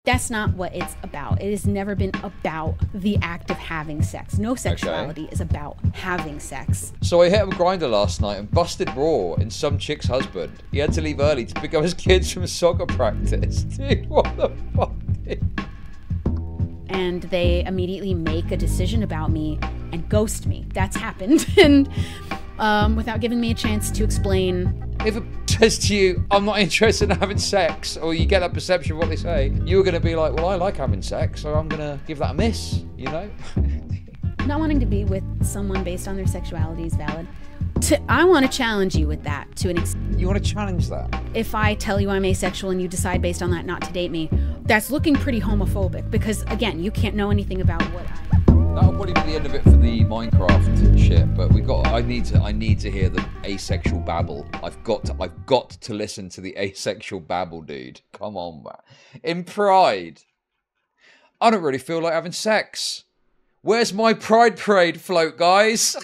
That's not what it's about. It has never been about the act of having sex. No sexuality is about having sex. So I hit up Grindr last night and busted raw in some chick's husband. He had to leave early to pick up his kids from soccer practice. Dude, what the fuck? And they immediately make a decision about me and ghost me. That's happened. And without giving me a chance to explain. If it says to you, I'm not interested in having sex, or you get that perception of what they say, you're going to be like, well, I like having sex, so I'm going to give that a miss, you know? Not wanting to be with someone based on their sexuality is valid. I want to challenge you with that to an extent. You want to challenge that? If I tell you I'm asexual and you decide based on that not to date me, that's looking pretty homophobic because, again, you can't know anything about what That'll probably be the end of it for the Minecraft shit, but I need to hear the asexual babble. I've got to listen to the asexual babble, dude. Come on, man. In Pride, I don't really feel like having sex. Where's my Pride Parade float, guys?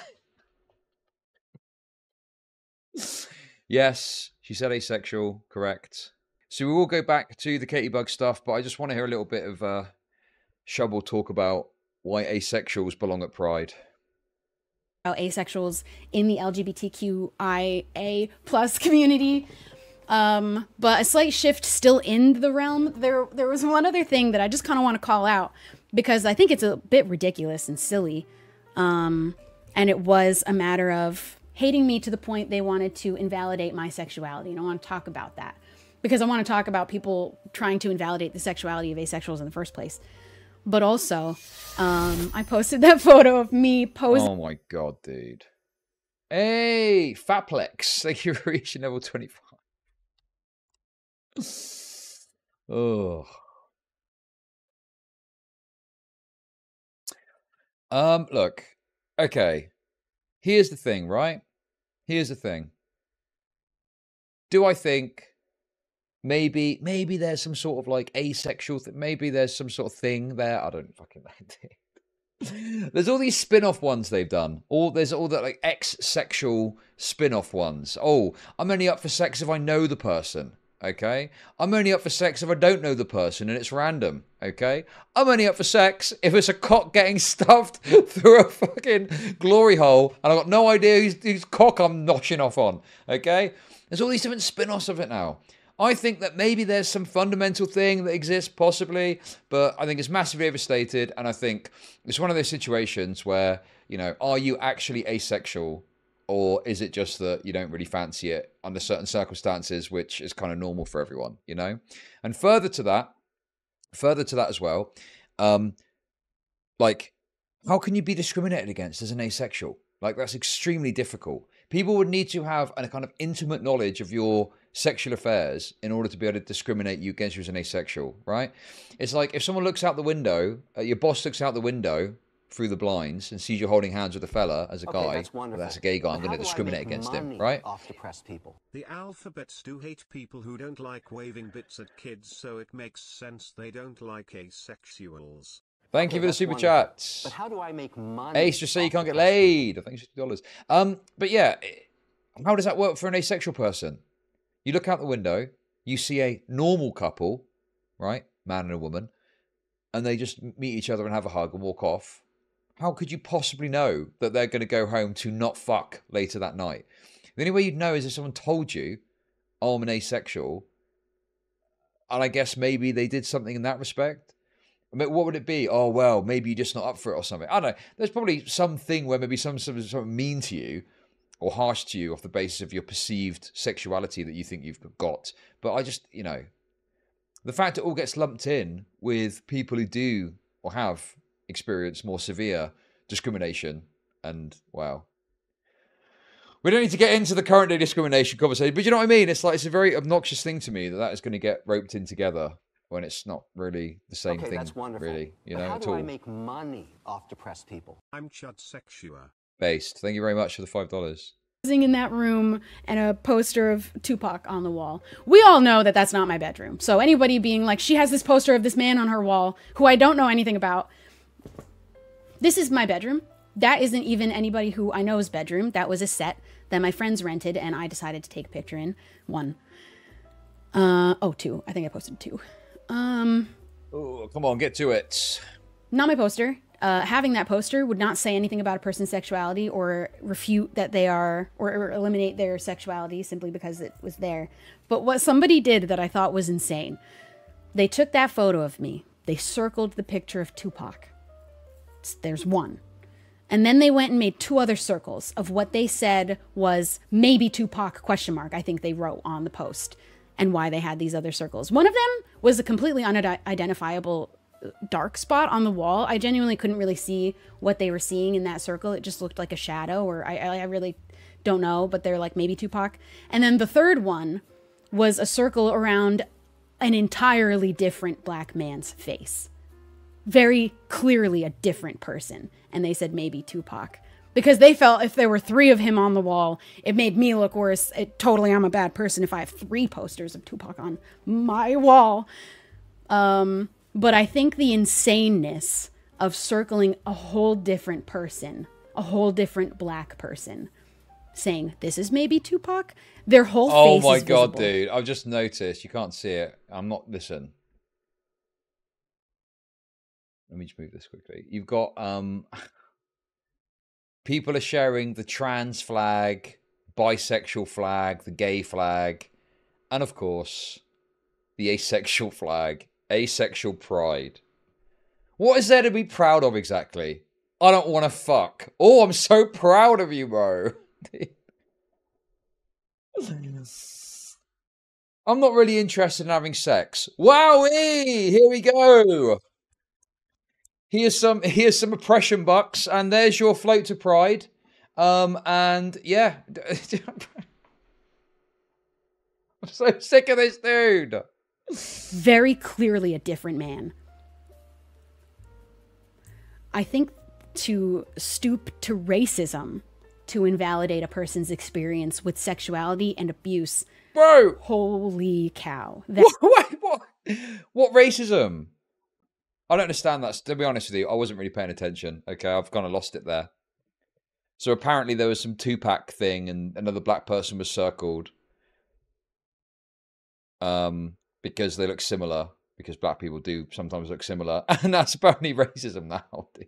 Yes, she said asexual, correct. So we will go back to the Katie Bug stuff, but I just want to hear a little bit of Shubble talk about why asexuals belong at Pride. Asexuals in the LGBTQIA plus community. But a slight shift still in the realm. There was one other thing that I just kind of want to call out because I think it's a bit ridiculous and silly. And it was a matter of hating me to the point they wanted to invalidate my sexuality. And I want to talk about that because I want to talk about people trying to invalidate the sexuality of asexuals in the first place. But also, I posted that photo of me posing. Oh my god, dude. Hey, Fatplex. Thank you for reaching level 25. Oh. Look. Okay. Here's the thing, right? Here's the thing. Do I think maybe there's some sort of like asexual maybe there's some sort of thing there. I don't fucking know. There's all these spin-off ones they've done. There's all that like ex-sexual spin-off ones. Oh, I'm only up for sex if I know the person. Okay? I'm only up for sex if I don't know the person and it's random. Okay? I'm only up for sex if it's a cock getting stuffed through a fucking glory hole and I've got no idea whose cock I'm noshing off on. Okay? There's all these different spin-offs of it now. I think that maybe there's some fundamental thing that exists, possibly, but I think it's massively overstated, and I think it's one of those situations where, you know, are you actually asexual, or is it just that you don't really fancy it under certain circumstances, which is kind of normal for everyone, you know? And further to that as well, like, how can you be discriminated against as an asexual? Like, that's extremely difficult. People would need to have a kind of intimate knowledge of your sexual affairs in order to be able to discriminate you against you as an asexual, right? It's like if someone looks out the window, your boss looks out the window through the blinds and sees you holding hands with a fella as a guy, that's a gay guy, I'm going to discriminate against him, right? Off depressed people. The alphabets do hate people who don't like waving bits at kids, so it makes sense they don't like asexuals. Thank you for the super chats. But how do I make money? Ace, just say you can't get laid. I think it's $50. But yeah, how does that work for an asexual person? You look out the window, you see a normal couple, right? Man and a woman, and they just meet each other and have a hug and walk off. How could you possibly know that they're going to go home to not fuck later that night? The only way you'd know is if someone told you, oh, I'm an asexual, and I guess maybe they did something in that respect. I mean, what would it be? Oh, well, maybe you're just not up for it or something. I don't know. There's probably something where maybe something mean to you or harsh to you off the basis of your perceived sexuality that you think you've got. But I just, you know, the fact it all gets lumped in with people who do or have experienced more severe discrimination and, wow. We don't need to get into the current day discrimination conversation, but you know what I mean? It's like, it's a very obnoxious thing to me that is going to get roped in together when it's not really the same thing, that's wonderful. really, you know, how at do all. I make money off depressed people? I'm Chud Sexua. Based. Thank you very much for the $5. In that room and a poster of Tupac on the wall. We all know that that's not my bedroom. So anybody being like, she has this poster of this man on her wall who I don't know anything about. This is my bedroom. That isn't even anybody who I know's bedroom. That was a set that my friends rented and I decided to take a picture in. Two. I think I posted 2. come on, get to it. Not my poster. Having that poster would not say anything about a person's sexuality or refute that they are, or eliminate their sexuality simply because it was there. But what somebody did that I thought was insane, they took that photo of me. They circled the picture of Tupac. There's one. And then they went and made 2 other circles of what they said was maybe Tupac ? I think they wrote on the post, and why they had these other circles. One of them was a completely unidentifiable dark spot on the wall. I genuinely couldn't really see what they were seeing in that circle. It just looked like a shadow, or I really don't know, but they're like maybe Tupac. And then the third one was a circle around an entirely different black man's face. Very clearly a different person. And they said maybe Tupac. Because they felt if there were 3 of him on the wall, it made me look worse. Totally, I'm a bad person if I have 3 posters of Tupac on my wall. But I think the insaneness of circling a whole different person, a whole different black person, saying, this is maybe Tupac, their whole face is Oh my God, visible. dude. I've just noticed. You can't see it. I'm not... Listen. Let me just move this quickly. You've got... people are sharing the trans flag, bisexual flag, the gay flag, and of course, the asexual flag, asexual pride. What is there to be proud of exactly? I don't want to fuck. Oh, I'm so proud of you, bro. I'm not really interested in having sex. Wowee! Here we go. Here's some oppression bucks, and there's your float to pride. And yeah. I'm so sick of this dude. Very clearly a different man. I think to stoop to racism to invalidate a person's experience with sexuality and abuse. Bro! Holy cow. What racism? I don't understand that. To be honest with you, I wasn't really paying attention. Okay, I've kind of lost it there. So apparently there was some Tupac thing and another black person was circled. Because they look similar. Because black people do sometimes look similar. And that's apparently racism now, dude.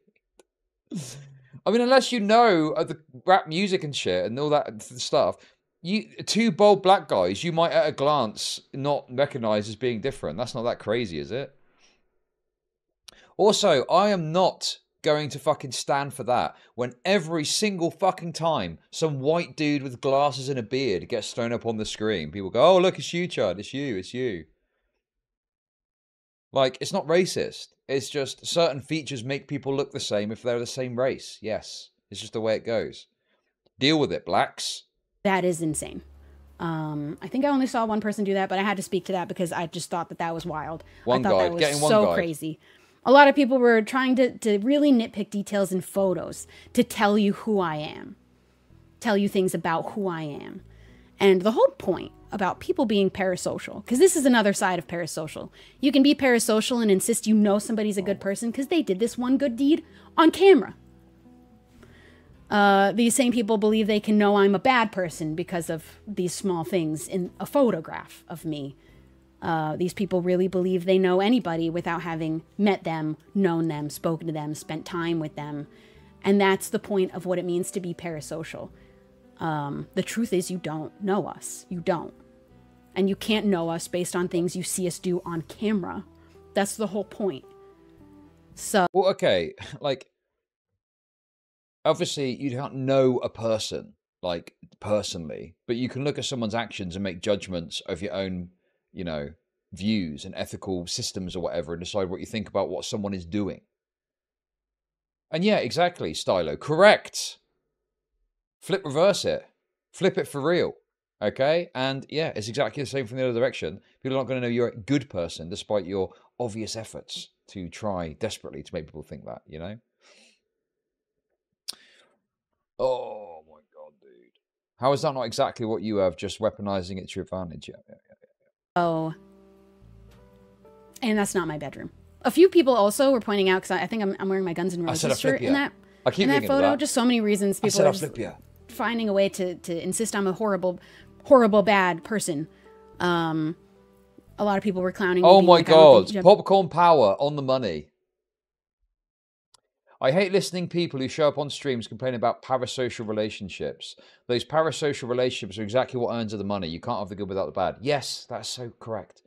I mean, unless you know the rap music and shit and all that stuff, 2 bold black guys, you might at a glance not recognize as being different. That's not that crazy, is it? Also, I am not going to fucking stand for that when every single fucking time some white dude with glasses and a beard gets thrown up on the screen, people go, oh, look, it's you, Chad. It's you. It's you. Like, it's not racist. It's just certain features make people look the same if they're the same race. Yes. It's just the way it goes. Deal with it, blacks. That is insane. I think I only saw one person do that, but I had to speak to that because I just thought that was wild. One I thought guy, that was getting one so guy. crazy. A lot of people were trying to really nitpick details in photos to tell you who I am. Tell you things about who I am. And the whole point about people being parasocial, because this is another side of parasocial. You can be parasocial and insist you know somebody's a good person because they did this one good deed on camera. These same people believe they can know I'm a bad person because of these small things in a photograph of me. These people really believe they know anybody without having met them, known them, spoken to them, spent time with them. And that's the point of what it means to be parasocial. The truth is you don't know us. You don't. And you can't know us based on things you see us do on camera. That's the whole point. So, well, okay, like, obviously you can't know a person, like, personally, but you can look at someone's actions and make judgments of your own, you know, views and ethical systems or whatever and decide what you think about what someone is doing. And yeah, exactly, Stylo. Correct. Flip reverse it. Flip it for real. Okay? And yeah, it's exactly the same from the other direction. People are not going to know you're a good person despite your obvious efforts to try desperately to make people think that, you know? Oh my God, dude. How is that not exactly what you have, just weaponizing it to your advantage? Yeah. Oh, and that's not my bedroom. A few people also were pointing out, because I think I'm wearing my Guns N' Roses shirt in that, I keep in that thinking of photo. that. Just so many reasons people are just finding a way to insist I'm a horrible, horrible, bad person. a lot of people were clowning me. Oh being my like, I don't God. think Popcorn power on the money. I hate listening people who show up on streams complaining about parasocial relationships. Those parasocial relationships are exactly what earns her the money. You can't have the good without the bad. Yes, that's so correct.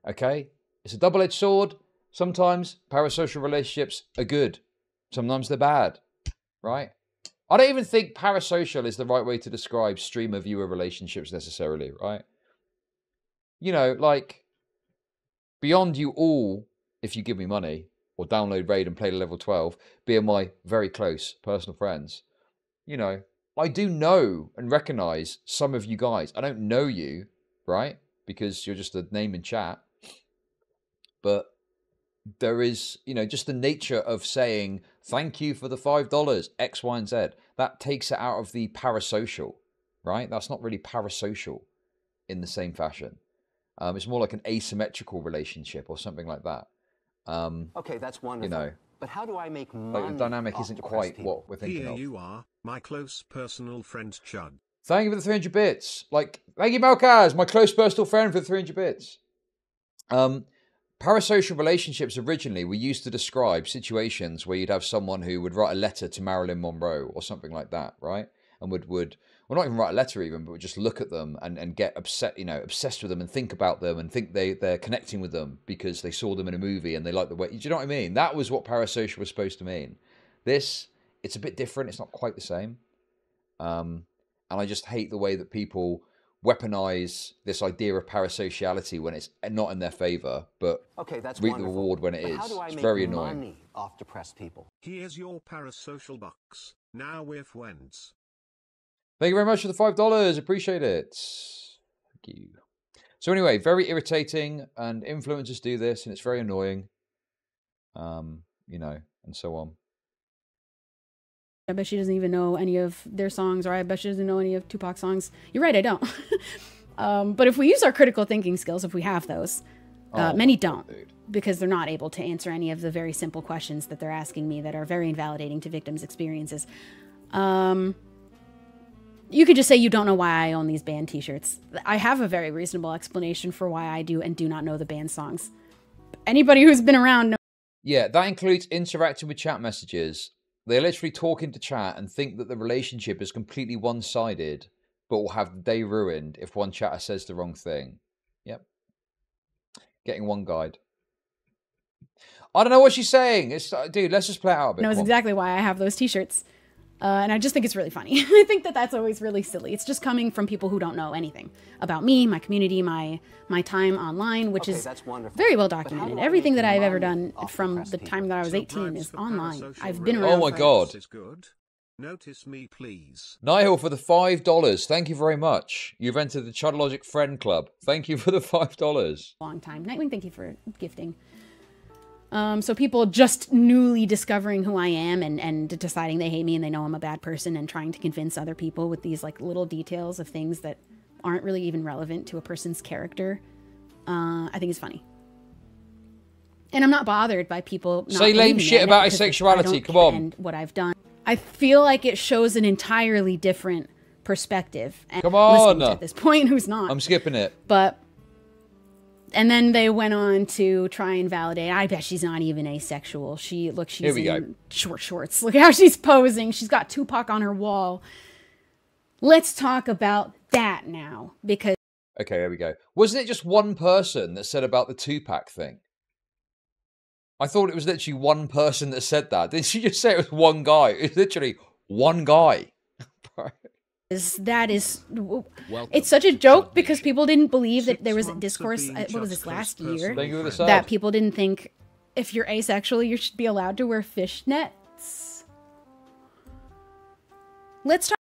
Okay? It's a double-edged sword. Sometimes parasocial relationships are good. Sometimes they're bad. Right? I don't even think parasocial is the right way to describe streamer-viewer relationships necessarily, right? You know, like, beyond you all, if you give me money, or download Raid and play to level 12, being my very close personal friends, you know, I do know and recognize some of you guys. I don't know you, right? Because you're just a name in chat. But there is, you know, just the nature of saying, thank you for the $5, X, Y, and Z. That takes it out of the parasocial, right? That's not really parasocial in the same fashion. It's more like an asymmetrical relationship or something like that. Okay, that's wonderful. You know, but how do I make money? like the dynamic off isn't depressed quite people? what we're thinking Here of. you are, my close personal friend Chud. Thank you for the 300 bits. Like, thank you, Malkaz, my close personal friend, for the 300 bits. Parasocial relationships originally were used to describe situations where you'd have someone who would write a letter to Marilyn Monroe or something like that, right? And would well, not even write a letter even, but would just look at them and get upset, you know, obsessed with them and think about them and think they're connecting with them because they saw them in a movie and they like the way. Do you know what I mean? That was what parasocial was supposed to mean. This, it's a bit different. It's not quite the same. And I just hate the way that people weaponize this idea of parasociality when it's not in their favor, but Okay, that's reap the wonderful. reward when it But is. How do I It's make very annoying. money off depressed people? Here's your parasocial bucks. Now we're friends. Thank you very much for the $5. Appreciate it. Thank you. So anyway, very irritating, and influencers do this, and it's very annoying. You know, and so on. I bet she doesn't even know any of their songs, or I bet she doesn't know any of Tupac's songs. You're right, I don't. But if we use our critical thinking skills, if we have those, many don't, because they're not able to answer any of the very simple questions that they're asking me that are very invalidating to victims' experiences. You could just say you don't know why I own these band t-shirts. I have a very reasonable explanation for why I do and do not know the band songs. Anybody who's been around knows. Yeah, that includes interacting with chat messages. They literally talk into chat and think that the relationship is completely one-sided, but will have the day ruined if one chatter says the wrong thing. Yep. Getting one guide. I don't know what she's saying. It's, dude, let's just play it out a bit. Knows exactly why I have those t-shirts. And I just think it's really funny. I think that that's always really silly. It's just coming from people who don't know anything about me, my community, my time online, which is very well documented. Everything that I've ever done from the time that I was 18 is online. I've been around. Oh my God. Notice me, please. Nihil for the $5. Thank you very much. You've entered the Chudlogic Friend Club. Thank you for the $5. Long time. Nightwing, thank you for gifting. So people just newly discovering who I am and deciding they hate me and they know I'm a bad person and trying to convince other people with these like little details of things that aren't really even relevant to a person's character. I think it's funny. And I'm not bothered by people not say lame shit about asexuality. Come on. And what I've done. I feel like it shows an entirely different perspective. And come on. At this point, who's not? I'm skipping it. But. And then they went on to try and validate. I bet she's not even asexual. She's in short shorts. Look how she's posing. She's got Tupac on her wall. Let's talk about that now, because. Okay, there we go. Wasn't it just one person that said about the Tupac thing? I thought it was literally one person that said that. Did she just say it was one guy? It's literally one guy. That is, it's such a joke because people didn't believe that there was a discourse, what was this, last year, that people didn't think if you're asexual, you should be allowed to wear fishnets. Let's talk.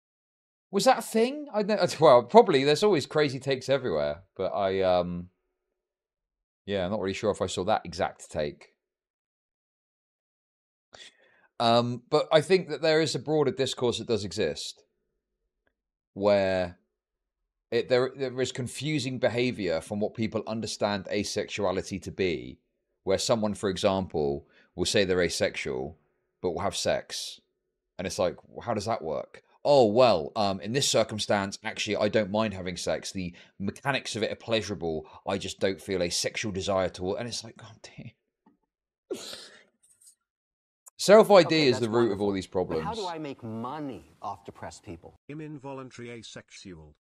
Was that a thing? I know, well, probably. There's always crazy takes everywhere, but yeah, I'm not really sure if I saw that exact take. But I think that there is a broader discourse that does exist, where there is confusing behavior from what people understand asexuality to be, where someone, for example, will say they're asexual, but will have sex. And it's like, how does that work? oh, well, in this circumstance, actually, I don't mind having sex. The mechanics of it are pleasurable. I just don't feel a sexual desire toward. And it's like, God damn. Self-ID Okay, is the that's root of wonderful. all these problems. But how do I make money off depressed people? I'm involuntary asexual.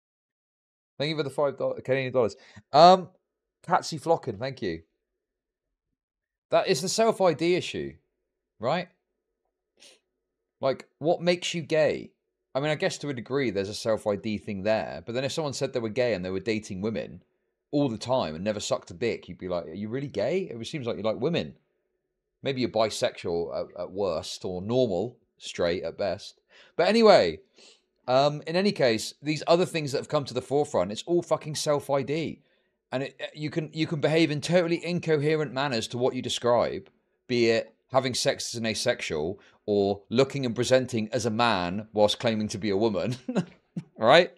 Thank you for the $5 Canadian dollars. Patsy Flockin, thank you. That is the self-ID issue, right? Like, what makes you gay? I mean, I guess to a degree there's a self-ID thing there, but then if someone said they were gay and they were dating women all the time and never sucked a dick, you'd be like, are you really gay? It seems like you like women. Maybe you're bisexual at worst, or normal, straight at best. But anyway, in any case, these other things that have come to the forefront, it's all fucking self-ID. And you can behave in totally incoherent manners to what you describe, be it having sex as an asexual or looking and presenting as a man whilst claiming to be a woman, right?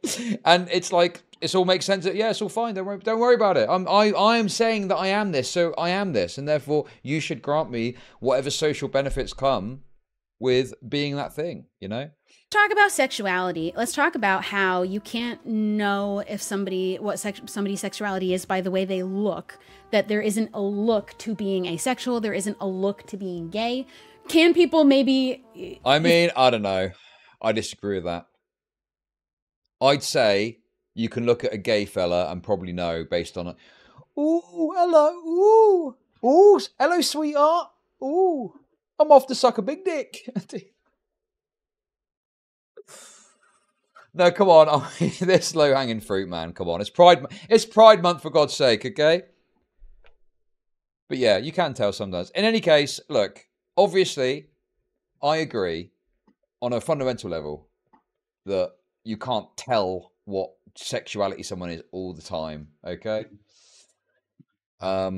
And it's like, it all makes sense that, yeah, it's all fine. Don't worry about it. I am saying that I am this, so I am this. And therefore, you should grant me whatever social benefits come with being that thing, you know? Talk about sexuality. Let's talk about how you can't know if somebody's sexuality is by the way they look. That there isn't a look to being asexual. There isn't a look to being gay. Can people maybe? I mean, I don't know. I disagree with that. I'd say you can look at a gay fella and probably know based on it. Ooh, hello. Ooh, hello, sweetheart. Ooh, I'm off to suck a big dick. No, come on. There's low-hanging fruit, man. Come on. It's Pride Month, for God's sake, okay? But yeah, you can tell sometimes. In any case, look, obviously, I agree on a fundamental level that you can't tell what sexuality someone is all the time, okay? I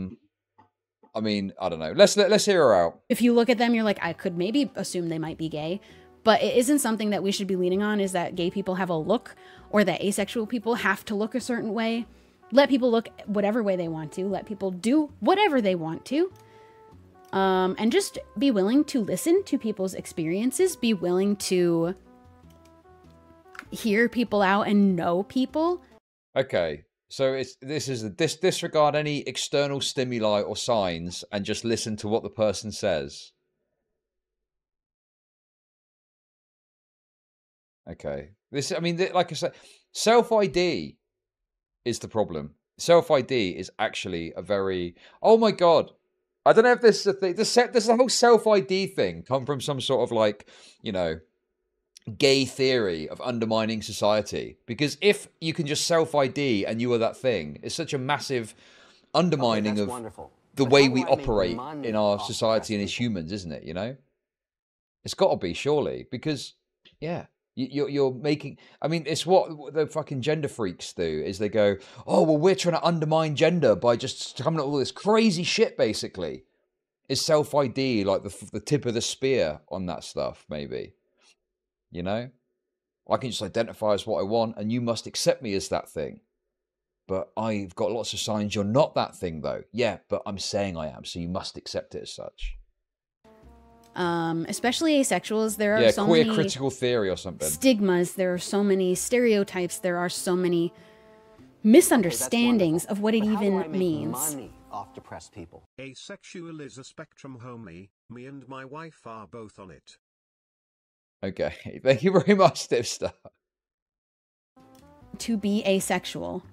mean, I don't know. Let's hear her out. If you look at them, you're like, I could maybe assume they might be gay. But it isn't something that we should be leaning on, is that gay people have a look, or that asexual people have to look a certain way. Let people look whatever way they want to. Let people do whatever they want to. And just be willing to listen to people's experiences. Be willing to hear people out and know people. Okay, so disregard any external stimuli or signs and just listen to what the person says. Okay. I mean, like I said, self-ID is the problem. Self-ID is actually a very... Oh my God. I don't know if this is a thing. This whole self-ID thing come from some sort of like, you know, gay theory of undermining society. Because if you can just self-ID and you are that thing, it's such a massive undermining of the way we operate in our society and as humans, isn't it? You know? It's got to be, surely. Because, yeah. You're making... I mean, it's what the fucking gender freaks do, is they go, oh, well, we're trying to undermine gender by just coming up with all this crazy shit, basically. Is self-ID like the tip of the spear on that stuff, maybe? You know? I can just identify as what I want, and you must accept me as that thing. But I've got lots of signs you're not that thing, though. Yeah, but I'm saying I am, so you must accept it as such. Especially asexuals, there are so many critical theory or something. Stigmas, there are so many stereotypes, there are so many misunderstandings of what it even means. Money off depressed people. Asexual is a spectrum, homie. Me and my wife are both on it. Okay, thank you very much, Steve Star. To be asexual.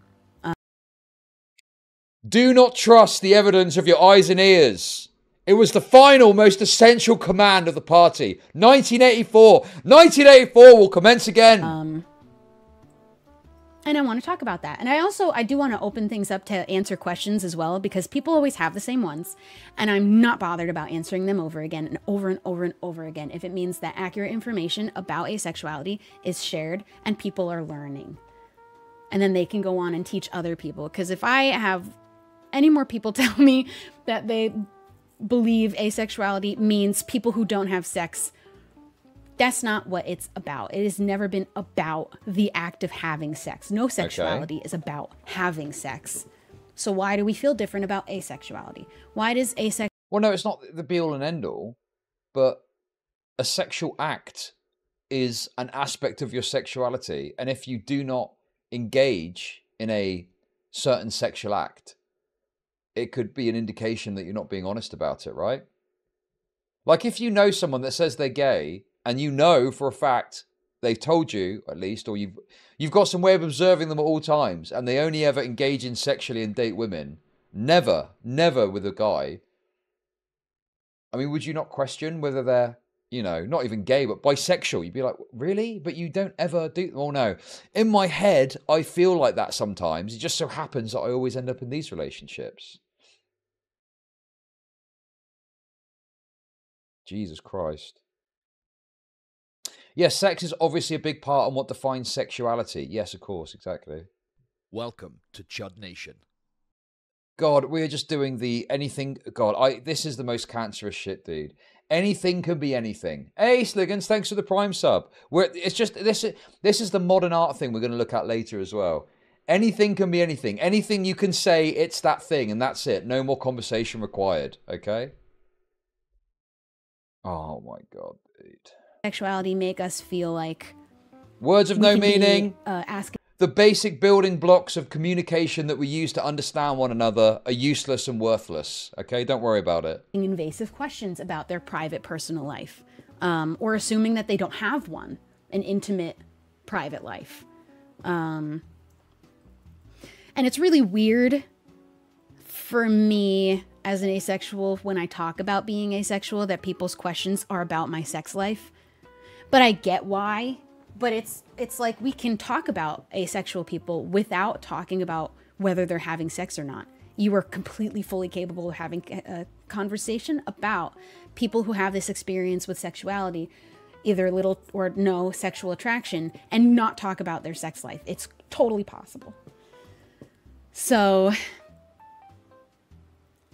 Do not trust the evidence of your eyes and ears. It was the final, most essential command of the party. 1984. 1984 will commence again. And I want to talk about that. And I do want to open things up to answer questions as well, because people always have the same ones. And I'm not bothered about answering them over again and over and over and over again if it means that accurate information about asexuality is shared and people are learning. And then they can go on and teach other people. Because if I have any more people tell me that they believe asexuality means people who don't have sex, that's not what it's about. It has never been about the act of having sex. No sexuality is about having sex. So why do we feel different about asexuality? Why does Well, no, it's not the be-all and end-all, but a sexual act is an aspect of your sexuality, and if you do not engage in a certain sexual act, it could be an indication that you're not being honest about it, right? Like if you know someone that says they're gay, and you know for a fact they've told you at least, or you've got some way of observing them at all times, and they only ever engage in sexually and date women, never with a guy. I mean, would you not question whether they're, you know, not even gay, but bisexual? You'd be like, really? But you don't ever do... Oh, no. In my head, I feel like that sometimes. It just so happens that I always end up in these relationships. Jesus Christ. Yes, sex is obviously a big part on what defines sexuality. Yes, of course, exactly. Welcome to Chud Nation. God, we're just doing the anything... God, this is the most cancerous shit, dude. Anything can be anything. Hey, Sliggins, thanks for the Prime sub. It's just... This is the modern art thing we're going to look at later as well. Anything can be anything. Anything you can say, it's that thing, and that's it. No more conversation required, okay? Oh, my God, dude. Sexuality make us feel like... Words of no meaning. Asking The basic building blocks of communication that we use to understand one another are useless and worthless. Okay, don't worry about it. invasive questions about their private personal life, or assuming that they don't have one, an intimate private life. And it's really weird for me as an asexual when I talk about being asexual that people's questions are about my sex life. But I get why. But it's like we can talk about asexual people without talking about whether they're having sex or not. You are completely fully capable of having a conversation about people who have this experience with sexuality, either little or no sexual attraction, and not talk about their sex life. It's totally possible. So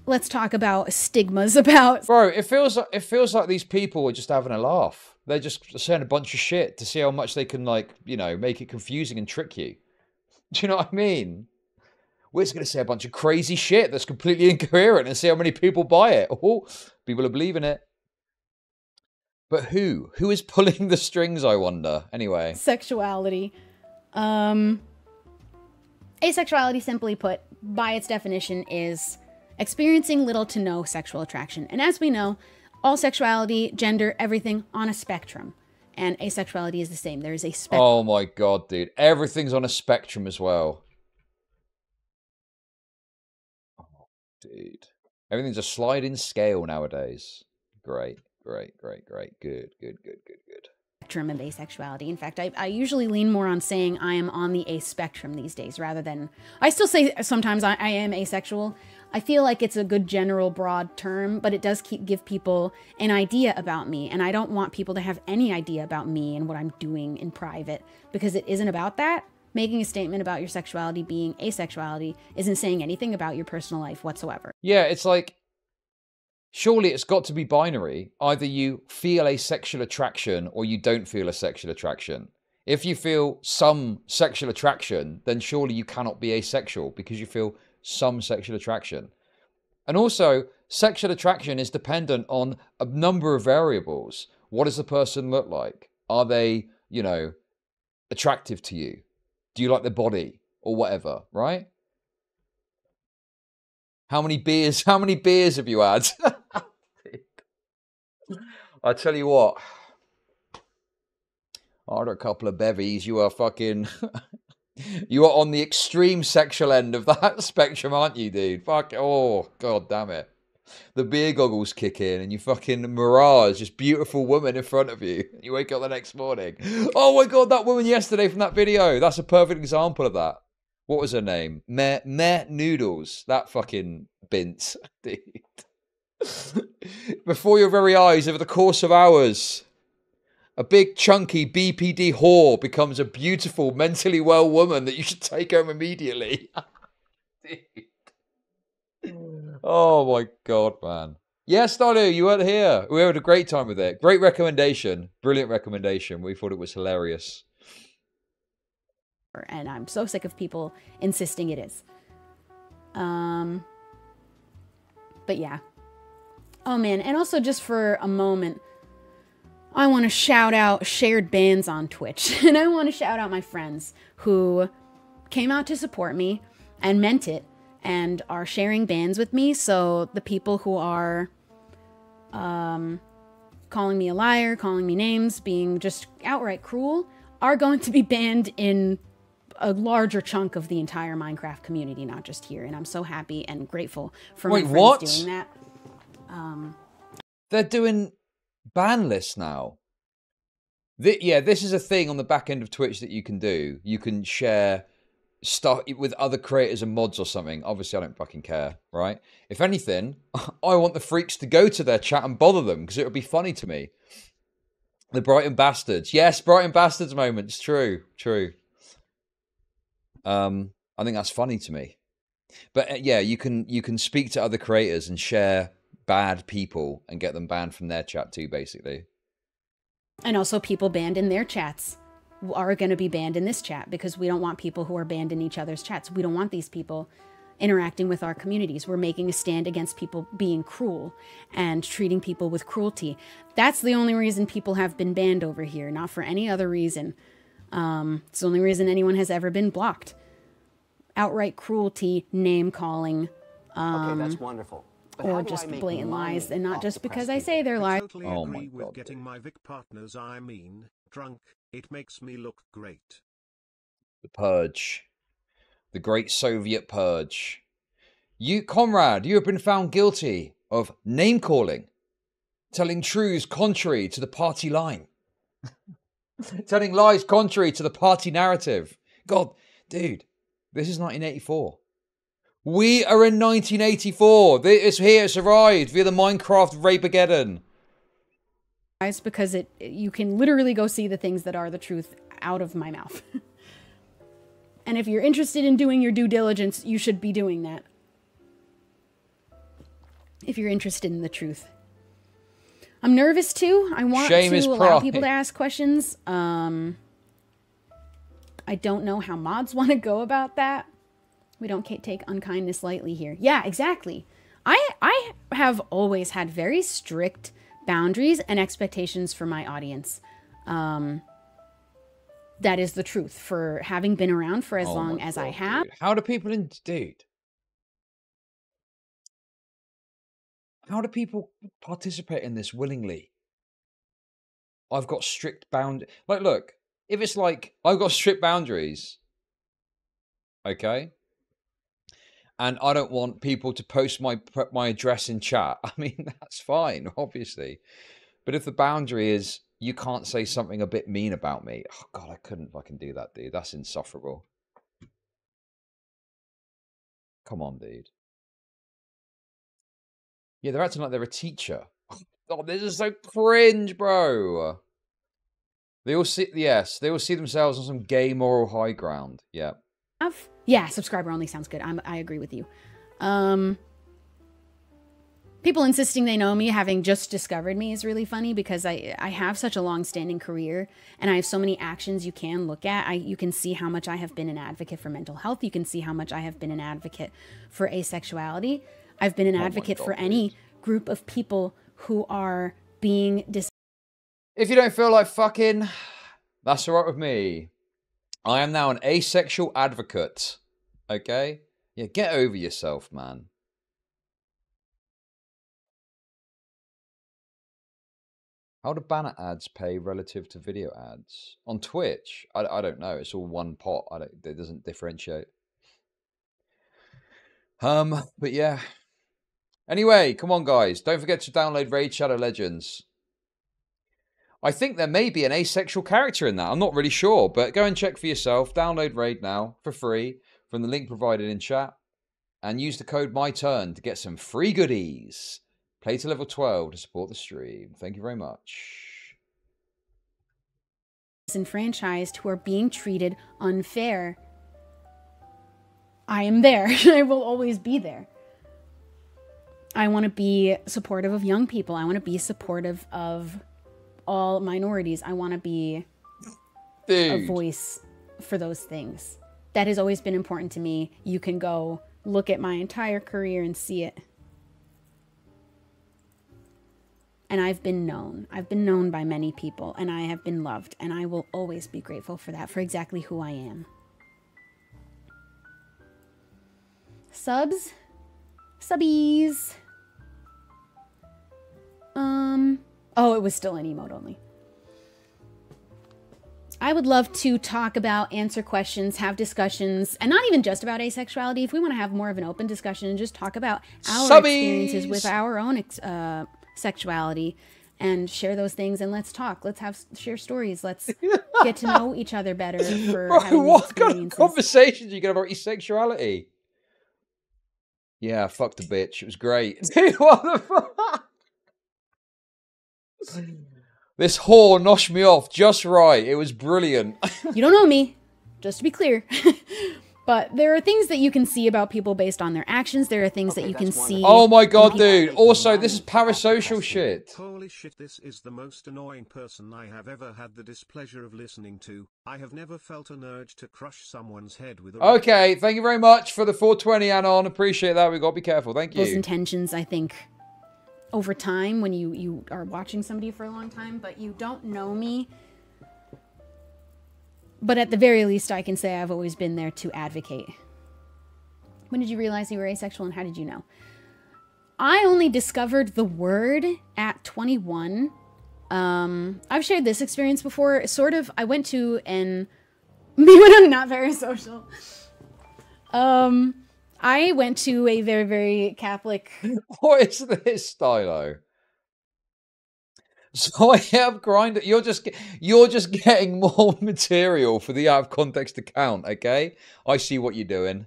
let's talk about stigmas about... Bro, it feels like these people are just having a laugh. They're just saying a bunch of shit to see how much they can, like, you know, make it confusing and trick you. Do you know what I mean? We're just going to say a bunch of crazy shit that's completely incoherent and see how many people buy it. Oh, people are believing it. But who? Who is pulling the strings, I wonder? Anyway. Sexuality. Asexuality, simply put, by its definition, is experiencing little to no sexual attraction. And as we know, all sexuality, gender, everything on a spectrum. And asexuality is the same. There is a spectrum. Oh my God, dude. Everything's on a spectrum as well. Oh, dude. Everything's a sliding scale nowadays. Great. Good. Spectrum of asexuality. In fact, I usually lean more on saying I am on the ace spectrum these days rather than... I still say sometimes I am asexual. I feel like it's a good general broad term, but it does give people an idea about me. And I don't want people to have any idea about me and what I'm doing in private because it isn't about that. Making a statement about your sexuality being asexuality isn't saying anything about your personal life whatsoever. Yeah, it's like, surely it's got to be binary. Either you feel a sexual attraction or you don't feel a sexual attraction. If you feel some sexual attraction, then surely you cannot be asexual because you feel some sexual attraction. And also, sexual attraction is dependent on a number of variables. What does the person look like? Are they, you know, attractive to you? Do you like their body or whatever, right? How many beers have you had? I tell you what, after a couple of bevies, you are fucking... You are on the extreme sexual end of that spectrum, aren't you, dude? Fuck, oh, God damn it. The beer goggles kick in and you fucking mirage this beautiful woman in front of you. You wake up the next morning. Oh my God, that woman yesterday from that video. That's a perfect example of that. What was her name? Meh Noodles. That fucking bint, dude. Before your very eyes, over the course of hours... A big, chunky BPD whore becomes a beautiful, mentally well woman that you should take home immediately. Oh, my God, man. Yes, Nolu, you weren't here. We had a great time with it. Great recommendation. Brilliant recommendation. We thought it was hilarious. And I'm so sick of people insisting it is. But yeah. Oh, man. And also just for a moment... I want to shout out shared bans on Twitch. And I want to shout out my friends who came out to support me and meant it and are sharing bans with me. So the people who are calling me a liar, calling me names, being just outright cruel, are going to be banned in a larger chunk of the entire Minecraft community, not just here. And I'm so happy and grateful for my friends doing that. They're doing ban lists now. Yeah, this is a thing on the back end of Twitch that you can do. You can share stuff with other creators and mods or something. Obviously, I don't fucking care, right? If anything, I want the freaks to go to their chat and bother them because it would be funny to me. The Brighton Bastards. Yes, Brighton Bastards moments. True, true. I think that's funny to me. But yeah, you can speak to other creators and share bad people and get them banned from their chat too, basically. And also people banned in their chats are going to be banned in this chat because we don't want people who are banned in each other's chats. We don't want these people interacting with our communities. We're making a stand against people being cruel and treating people with cruelty. That's the only reason people have been banned over here, not for any other reason. It's the only reason anyone has ever been blocked. Outright cruelty, name calling, Okay, that's wonderful. But how or do I just make blatant money lies, and not off just because depressed I say they're I lies. totally Oh my agree with God, getting my Vic partners, I mean, drunk. It makes me look great. The Purge. The Great Soviet Purge. You, comrade, you have been found guilty of name-calling, telling truths contrary to the party line, telling lies contrary to the party narrative. God, dude, this is 1984. We are in 1984. It's here, it's arrived via the Minecraft Rapageddon. Because you can literally go see the things that are the truth out of my mouth. And if you're interested in doing your due diligence, you should be doing that. If you're interested in the truth. I'm nervous too. I want to allow people to ask questions. I don't know how mods want to go about that. We don't take unkindness lightly here. Yeah, exactly. I have always had very strict boundaries and expectations for my audience. That is the truth. For having been around for as long as I have. Dude. How do people How do people participate in this willingly? I've got strict boundaries. Like, look, if it's like I've got strict boundaries, okay, and I don't want people to post my address in chat, I mean, that's fine, obviously. But if the boundary is you can't say something a bit mean about me, oh God, I couldn't fucking do that, dude. That's insufferable. Come on, dude. Yeah, they're acting like they're a teacher. Oh, this is so cringe, bro. They all see, yes, they all see themselves on some gay moral high ground. Yeah. Yeah, subscriber only sounds good. I agree with you. People insisting they know me, having just discovered me, is really funny because I have such a long-standing career and I have so many actions you can look at. You can see how much I have been an advocate for mental health. You can see how much I have been an advocate for asexuality. I've been an advocate for any group of people who are being If you don't feel like fucking, that's all right with me. I am now an asexual advocate. Okay? Yeah, get over yourself, man. How do banner ads pay relative to video ads? On Twitch? I don't know. It's all one pot. It doesn't differentiate. But yeah. Anyway, come on, guys. Don't forget to download Raid Shadow Legends. I think there may be an asexual character in that. I'm not really sure, but go and check for yourself. Download Raid now for free from the link provided in chat. And use the code MyTurn to get some free goodies. Play to level 12 to support the stream. Thank you very much. disenfranchised who are being treated unfair. I am there. I will always be there. I want to be supportive of young people. I want to be supportive of all minorities. I want to be a voice for those things. That has always been important to me. You can go look at my entire career and see it. and I've been known. I've been known by many people, and I have been loved, and I will always be grateful for that, for exactly who I am. Subs? Subbies. Oh, it was still an emote only. I would love to talk about, answer questions, have discussions, and not even just about asexuality. If we want to have more of an open discussion and just talk about our experiences with our own sexuality and share those things, and let's talk. Let's share stories. Let's get to know each other better for Bro, having these what kind of experiences. conversations you get about your sexuality? Yeah, I fucked a bitch. It was great. Dude, what the fuck? This whore noshed me off just right. It was brilliant. You don't know me, just to be clear. But there are things that you can see about people based on their actions. There are things that you can see. Oh my god, dude. Also, this is parasocial shit. Holy shit, this is the most annoying person I have ever had the displeasure of listening to. I have never felt an urge to crush someone's head with a... Okay, thank you very much for the 420, Anon. Appreciate that. We've got to be careful. Thank you. Those intentions, I think, over time, when you are watching somebody for a long time, but you don't know me. But at the very least, I can say I've always been there to advocate. When did you realize you were asexual, and how did you know? I only discovered the word at 21. I've shared this experience before. Sort of, I went to an... Me when I'm not very social. I went to a very, very Catholic... What is this, Stylo? So I have Grindr. You're just getting more material for the out of context account, okay? I see what you're doing.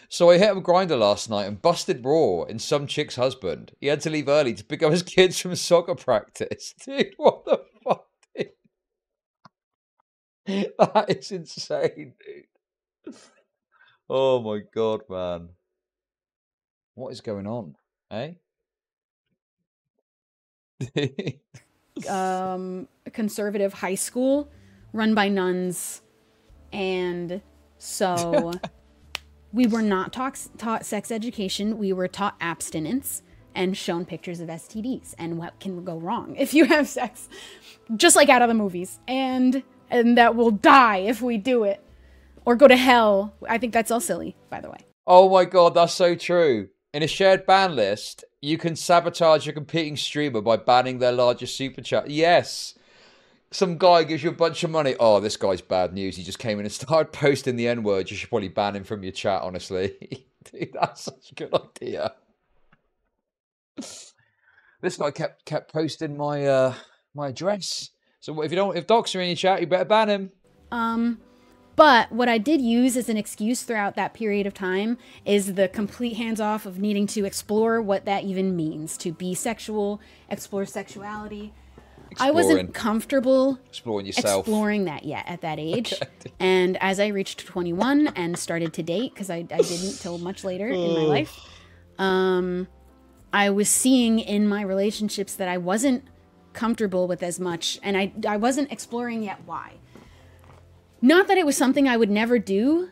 So I hit up Grindr last night and busted raw in some chick's husband. He had to leave early to pick up his kids from soccer practice. Dude, what the fuck, dude? That is insane, dude. Oh my god, man. What is going on, eh? Conservative high school run by nuns, and so we were not taught sex education. We were taught abstinence and shown pictures of STDs and what can go wrong if you have sex, just like out of the movies, and that we'll die if we do it or go to hell. I think that's all silly, by the way. Oh my god, that's so true. In a shared ban list, you can sabotage a competing streamer by banning their largest super chat. Yes. Some guy gives you a bunch of money. Oh, this guy's bad news. He just came in and started posting the N-word. You should probably ban him from your chat, honestly. Dude, that's such a good idea. This guy kept posting my my address. So if Docs are in your chat, you better ban him. But what I did use as an excuse throughout that period of time is the complete hands-off of needing to explore what that even means, to be sexual, explore sexuality. I wasn't comfortable exploring that yet at that age. Okay. And as I reached 21 and started to date, because I didn't till much later in my life, I was seeing in my relationships that I wasn't comfortable with as much, and I wasn't exploring yet why. Not that it was something I would never do,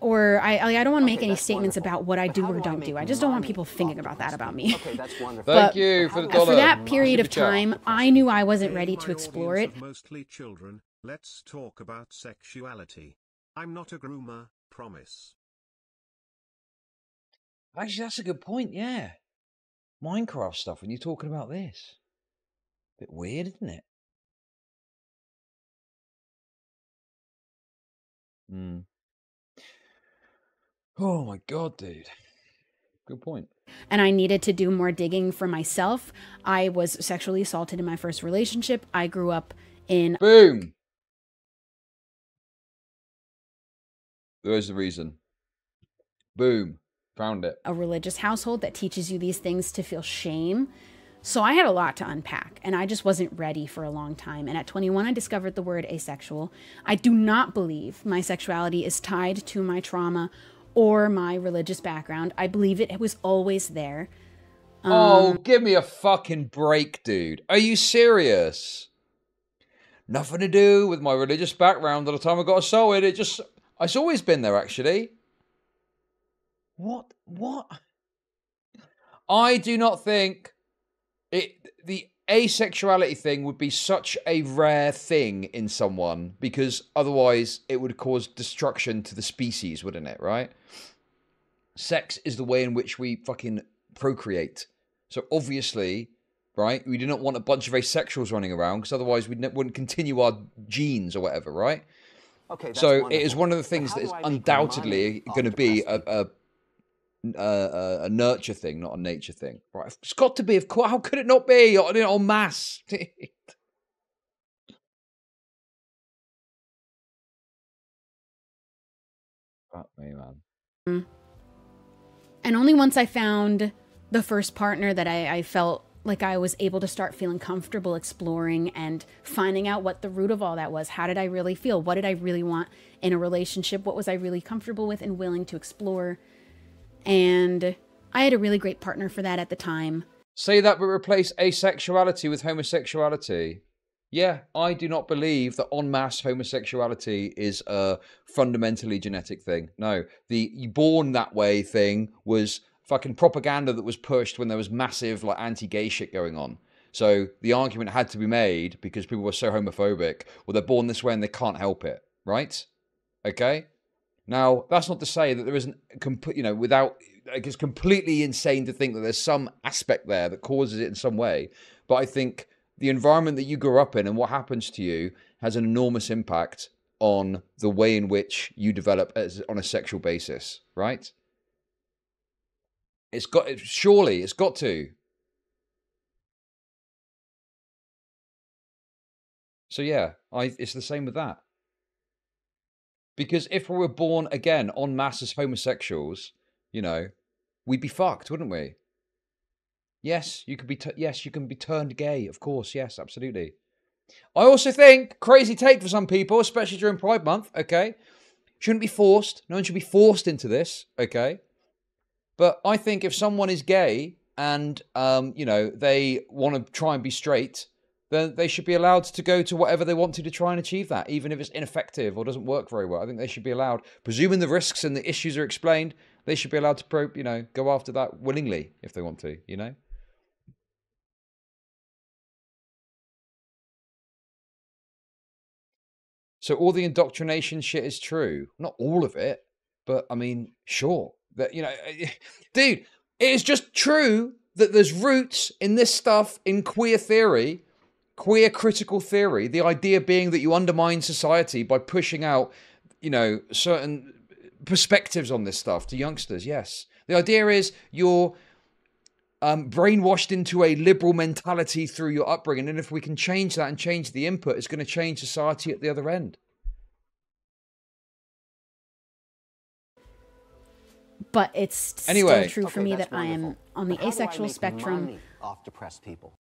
or I don't want to make any statements about what I do or don't do. I just don't want people thinking about that about me. Okay, that's wonderful. Thank you for the dollar. For that period of time, I knew I wasn't ready to explore it. Mostly children, let's talk about sexuality. I'm not a groomer, promise. Actually, that's a good point, yeah. Minecraft stuff, when you're talking about this. Bit weird, isn't it? Oh my god, dude. Good point. And I needed to do more digging for myself. I was sexually assaulted in my first relationship. I grew up in... Boom! There's the reason. Boom. Found it. A religious household that teaches you these things to feel shame. So I had a lot to unpack, and I just wasn't ready for a long time. And at 21, I discovered the word asexual. I do not believe my sexuality is tied to my trauma or my religious background. I believe it was always there. Oh, give me a fucking break, dude. Are you serious? Nothing to do with my religious background at the time I got assaulted. It's always been there, actually. What? I do not think... asexuality thing would be such a rare thing in someone, because otherwise it would cause destruction to the species, wouldn't it, right? Sex is the way in which we fucking procreate. So obviously, right, we do not want a bunch of asexuals running around, because otherwise we wouldn't continue our genes or whatever, right? Okay, that's So wonderful. it is one of the But things how that do is I make undoubtedly money off going to be depressed people? a nurture thing, not a nature thing, right? It's got to be, of course. How could it not be? En masse. Fuck me, man. And only once I found the first partner that I felt like I was able to start feeling comfortable exploring and finding out what the root of all that was. How did I really feel? What did I really want in a relationship? What was I really comfortable with and willing to explore? And I had a really great partner for that at the time. Say that, but replace asexuality with homosexuality. Yeah, I do not believe that en masse homosexuality is a fundamentally genetic thing. No, the born that way thing was fucking propaganda that was pushed when there was massive like anti-gay shit going on. So the argument had to be made because people were so homophobic. Well, they're born this way and they can't help it, right? Okay. Now that's not to say that there isn't without, like, it's completely insane to think that there's some aspect there that causes it in some way. But I think the environment that you grew up in and what happens to you has an enormous impact on the way in which you develop on a sexual basis, right? It's got to. So yeah, it's the same with that. Because if we were born again en masse as homosexuals, we'd be fucked, wouldn't we? Yes, you can be turned gay, of course. Yes, absolutely. I also think, crazy take for some people, especially during Pride Month, okay? Shouldn't be forced. No one should be forced into this, okay? But I think if someone is gay and, they want to try and be straight, then they should be allowed to go to whatever they want to try and achieve that, even if it's ineffective or doesn't work very well. I think they should be allowed, presuming the risks and the issues are explained, they should be allowed to, go after that willingly if they want to, So all the indoctrination shit is true. Not all of it, but I mean, sure. That, dude, it is just true that there's roots in this stuff in queer theory, queer critical theory, the idea being that you undermine society by pushing out, certain perspectives on this stuff to youngsters. Yes. The idea is you're brainwashed into a liberal mentality through your upbringing. And if we can change that and change the input, it's going to change society at the other end. But it's still true for me that I am on the asexual spectrum. Money off depressed people?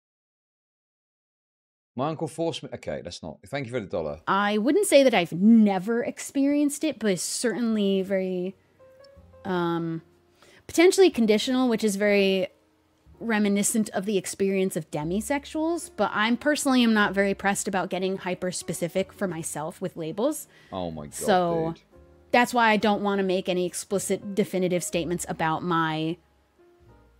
My uncle forced me. Okay, let's not. Thank you for the $1. I wouldn't say that I've never experienced it, but it's certainly very potentially conditional, which is very reminiscent of the experience of demisexuals. But I'm personally am not very pressed about getting hyper specific for myself with labels. Oh my god! So dude. That's why I don't want to make any explicit, definitive statements about my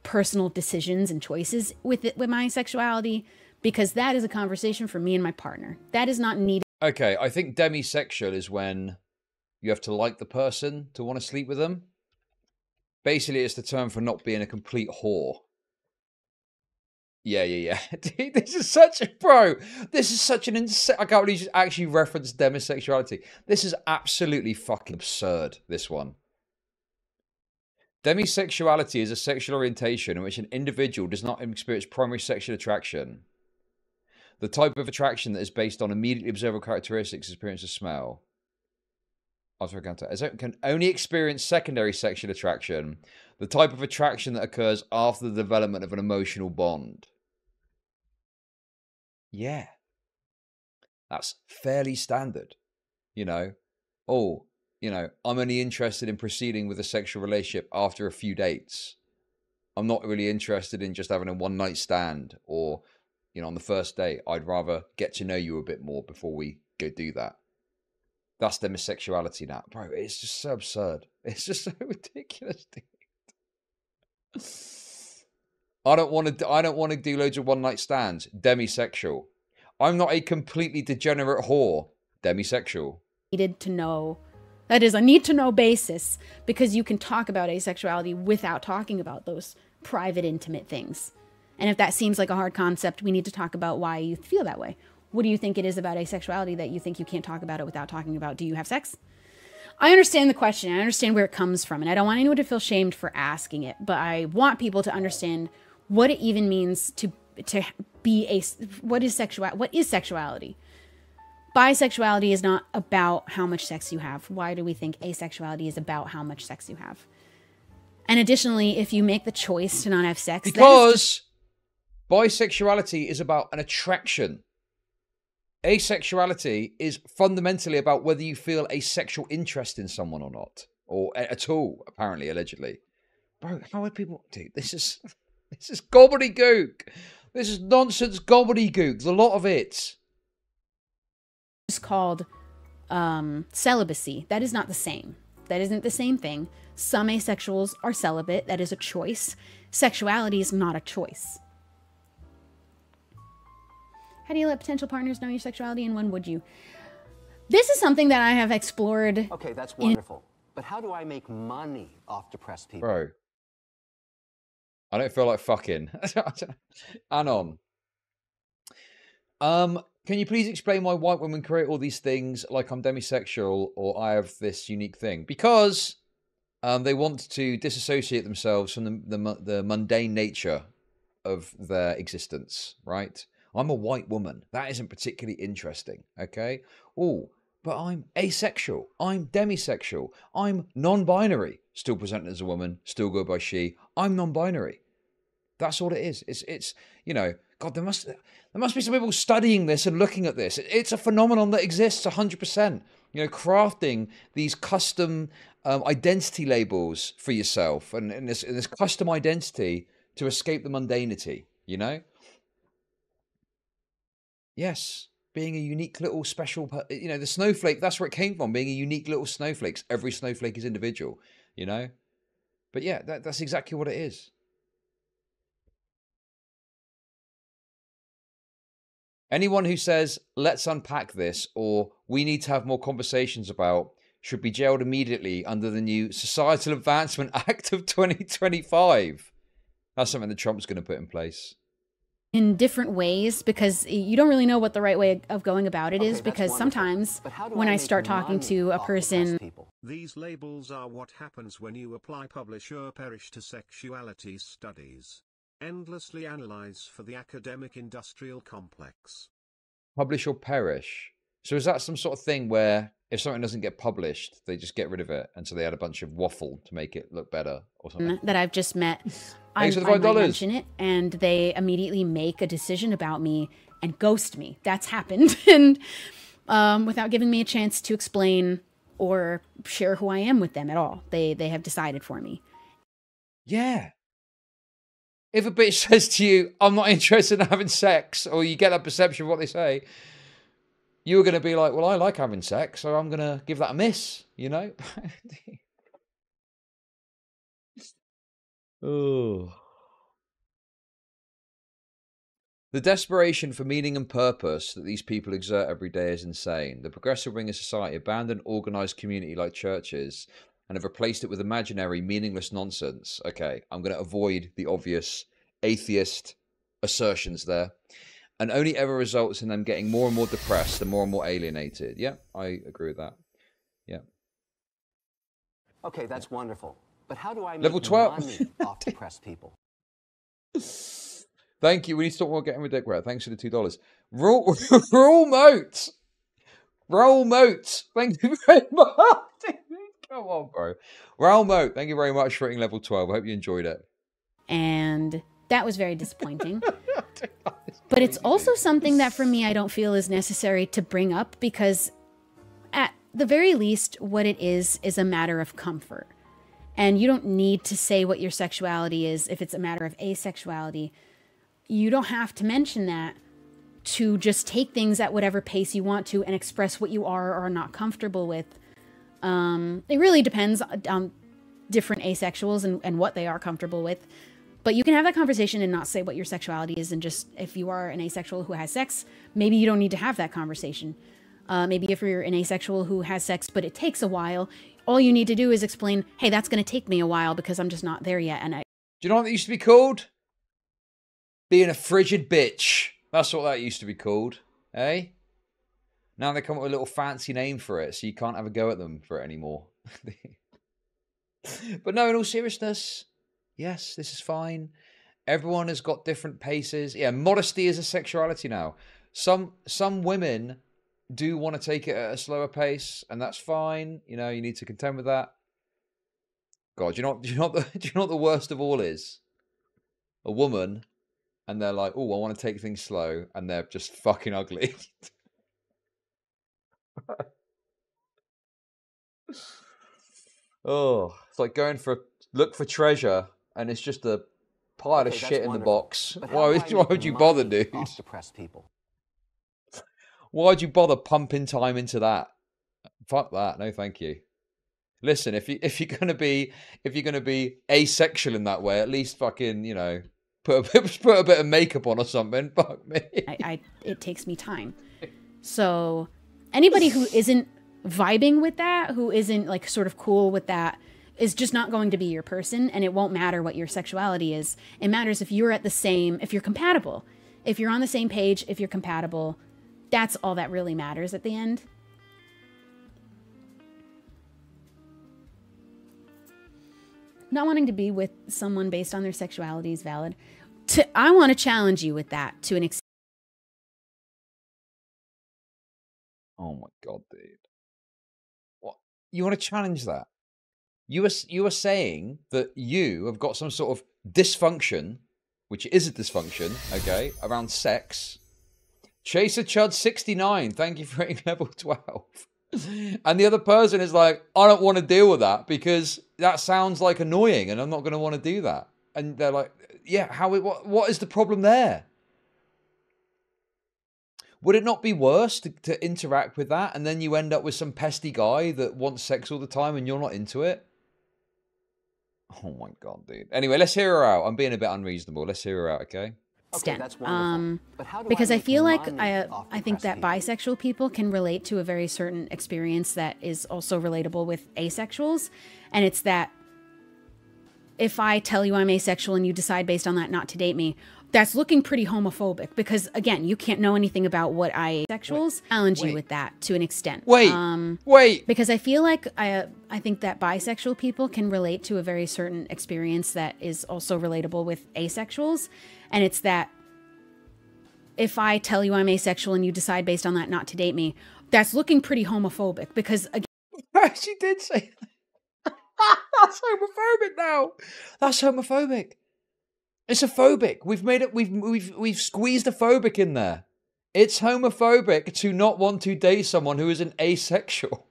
personal decisions and choices with my sexuality, because that is a conversation for me and my partner. That is not needed. Okay, I think demisexual is when you have to like the person to want to sleep with them. Basically, it's the term for not being a complete whore. Yeah. Dude, this is such an insane... I can't believe you actually referenced demisexuality. This is absolutely fucking absurd, this one. Demisexuality is a sexual orientation in which an individual does not experience primary sexual attraction. The type of attraction that is based on immediately observable characteristics, experience of smell. Can only experience secondary sexual attraction. The type of attraction that occurs after the development of an emotional bond. Yeah. That's fairly standard. I'm only interested in proceeding with a sexual relationship after a few dates. I'm not really interested in just having a one-night stand or, on the first date. I'd rather get to know you a bit more before we go do that. That's demisexuality now. Bro, it's just so absurd. It's just so ridiculous, dude. I don't want to do loads of one-night stands. Demisexual. I'm not a completely degenerate whore. Demisexual. Needed to know. That is a need-to-know basis, because you can talk about asexuality without talking about those private, intimate things. And if that seems like a hard concept, we need to talk about why you feel that way. What do you think it is about asexuality that you think you can't talk about it without talking about, do you have sex? I understand the question. I understand where it comes from. And I don't want anyone to feel shamed for asking it. But I want people to understand what it even means to be what is sexuality? Bisexuality is not about how much sex you have. Why do we think asexuality is about how much sex you have? And additionally, if you make the choice to not have sex... Because bisexuality is about an attraction. Asexuality is fundamentally about whether you feel a sexual interest in someone or not. Or at all, apparently, allegedly. Bro, how would people... Dude, this is gobbledygook. This is nonsense gobbledygook. A lot of it. It's called celibacy. That is not the same. That isn't the same thing. Some asexuals are celibate. That is a choice. Sexuality is not a choice. How do you let potential partners know your sexuality, and when would you? This is something that I have explored. Okay, that's wonderful. But how do I make money off depressed people? Bro. I don't feel like fucking. Anon. Can you please explain why white women create all these things like I'm demisexual or I have this unique thing? Because they want to disassociate themselves from the mundane nature of their existence, right? I'm a white woman. That isn't particularly interesting, okay? Oh, but I'm asexual. I'm demisexual. I'm non-binary. Still presented as a woman, still go by she. I'm non-binary. That's all it is. It's you know, God, there must be some people studying this and looking at this. It's a phenomenon that exists 100%. You know, crafting these custom identity labels for yourself and this custom identity to escape the mundanity, you know? Yes, being a unique little special, you know, the snowflake, that's where it came from, being a unique little snowflake. Every snowflake is individual, you know? But yeah, that's exactly what it is. Anyone who says, let's unpack this, or we need to have more conversations about, should be jailed immediately under the new Societal Advancement Act of 2025. That's something that Trump's going to put in place. In different ways, because you don't really know what the right way of going about it is, because sometimes when I start talking to a person... These labels are what happens when you apply publish or perish to sexuality studies. Endlessly analyze for the academic industrial complex. Publish or perish. So is that some sort of thing where if something doesn't get published, they just get rid of it, and so they add a bunch of waffle to make it look better or something? That I've just met. Thanks for the I $5. mention it, and they immediately make a decision about me and ghost me. That's happened, and without giving me a chance to explain or share who I am with them at all. They have decided for me. Yeah. If a bitch says to you, I'm not interested in having sex, or you get that perception of what they say, you're going to be like, well, I like having sex, so I'm going to give that a miss, you know? Oh. The desperation for meaning and purpose that these people exert every day is insane. The progressive wing of society abandoned organized community like churches and have replaced it with imaginary, meaningless nonsense. Okay, I'm going to avoid the obvious atheist assertions there. And only ever results in them getting more and more depressed and more alienated. Yeah, I agree with that. Yeah. Okay, that's wonderful. But how do I make Level 12. money off depressed people? Thank you. We need to talk more getting with Dick Rat. Thanks for the $2. Raul Moat. Raul Moat. Thank you very much. Come on, bro. Raul Moat, thank you very much for hitting level 12. I hope you enjoyed it. And that was very disappointing. But it's also something that for me I don't feel is necessary to bring up, because at the very least what it is a matter of comfort. And you don't need to say what your sexuality is if it's a matter of asexuality. You don't have to mention that to just take things at whatever pace you want to and express what you are or are not comfortable with. It really depends on different asexuals and what they are comfortable with. But you can have that conversation and not say what your sexuality is, and just, if you are an asexual who has sex, maybe you don't need to have that conversation. Maybe if you're an asexual who has sex, but it takes a while, all you need to do is explain, hey, that's going to take me a while because I'm just not there yet. And Do you know what that used to be called? Being a frigid bitch. That's what that used to be called. Eh? Now they come up with a little fancy name for it, so you can't have a go at them for it anymore. But no, in all seriousness, yes, this is fine. Everyone has got different paces. Yeah, modesty is a sexuality now. Some women do want to take it at a slower pace, and that's fine. You know, you need to contend with that. God, do you know what the worst of all is? A woman, and they're like, "Oh, I want to take things slow," and they're just fucking ugly. Oh, it's like going for look for treasure, and it's just a pile of Okay, shit that's in the wonderful. box. But Why how do I would make you bother, money dude? off depressed people? Why'd you bother pumping time into that? Fuck that. No, thank you. Listen, if you're gonna be asexual in that way, at least fucking, you know, put a bit of makeup on or something. Fuck me. it takes me time. So anybody who isn't vibing with that, who isn't like sort of cool with that, is just not going to be your person, and it won't matter what your sexuality is. It matters if you're if you're compatible. If you're on the same page, if you're compatible, that's all that really matters at the end. Not wanting to be with someone based on their sexuality is valid. I want to challenge you with that to an extent. Oh my god, dude! What, you want to challenge that? You are saying that you have got some sort of dysfunction, which is a dysfunction, okay, around sex. Chaser Chud 69, thank you for hitting level 12. And the other person is like, I don't want to deal with that because that sounds like annoying and I'm not going to want to do that. And they're like, yeah, what is the problem there? Would it not be worse to interact with that and then you end up with some pesty guy that wants sex all the time and you're not into it? Oh my god, dude. Anyway, let's hear her out. I'm being a bit unreasonable. Let's hear her out, okay? Okay, that's wonderful. But how do Because I make feel like money off I think that depressed people? bisexual people can relate to a very certain experience that is also relatable with asexuals, and it's that if I tell you I'm asexual and you decide based on that not to date me, that's looking pretty homophobic because, again, you can't know anything about what asexuals challenge you with that to an extent. Wait. Because I feel like I think that bisexual people can relate to a very certain experience that is also relatable with asexuals, and it's that if I tell you I'm asexual and you decide based on that not to date me, that's looking pretty homophobic because, again, She did say that. That's homophobic now. That's homophobic. It's a phobic. We've made it. We've squeezed a phobic in there. It's homophobic to not want to date someone who is an asexual.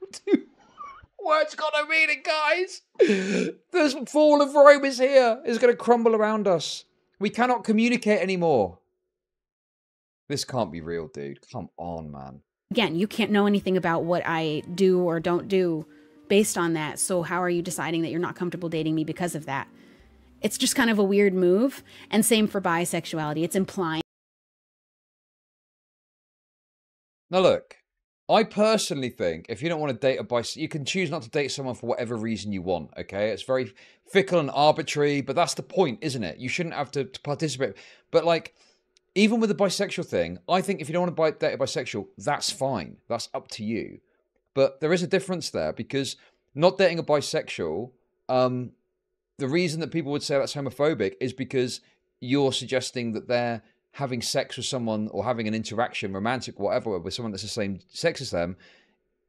Words got no meaning, guys. The fall of Rome is here. It's going to crumble around us. We cannot communicate anymore. This can't be real, dude. Come on, man. again, you can't know anything about what I do or don't do based on that. So how are you deciding that you're not comfortable dating me because of that? It's just kind of a weird move. And same for bisexuality. It's implying. Now look, I personally think if you don't want to date a bisexual, you can choose not to date someone for whatever reason you want, okay? It's very fickle and arbitrary, but that's the point, isn't it? You shouldn't have to participate. But like, even with the bisexual thing, I think if you don't want to date a bisexual, that's fine. That's up to you. But there is a difference there because not dating a bisexual, the reason that people would say that's homophobic is because you're suggesting that they're having sex with someone or having an interaction, romantic, whatever, with someone that's the same sex as them,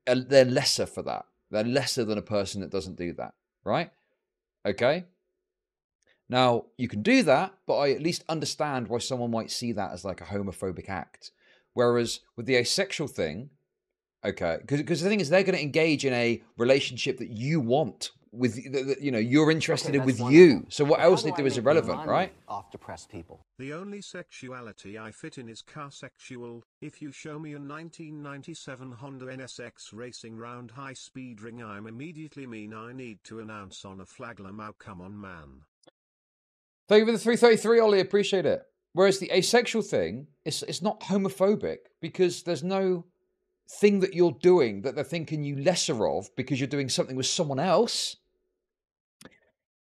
they're lesser for that. They're lesser than a person that doesn't do that, right? Okay? Now, you can do that, but I at least understand why someone might see that as like a homophobic act. Whereas with the asexual thing, okay, because the thing is they're going to engage in a relationship that you want with, you know, you're interested in with you. So what else they do is irrelevant, right? Off depressed people. The only sexuality I fit in is carsexual. If you show me a 1997 Honda NSX racing round high speed ring, I'm immediately mean I need to announce on a flagler, now come on man. Thank you for the 333, Ollie. Appreciate it. Whereas the asexual thing, it's not homophobic because there's no thing that you're doing that they're thinking you lesser of because you're doing something with someone else.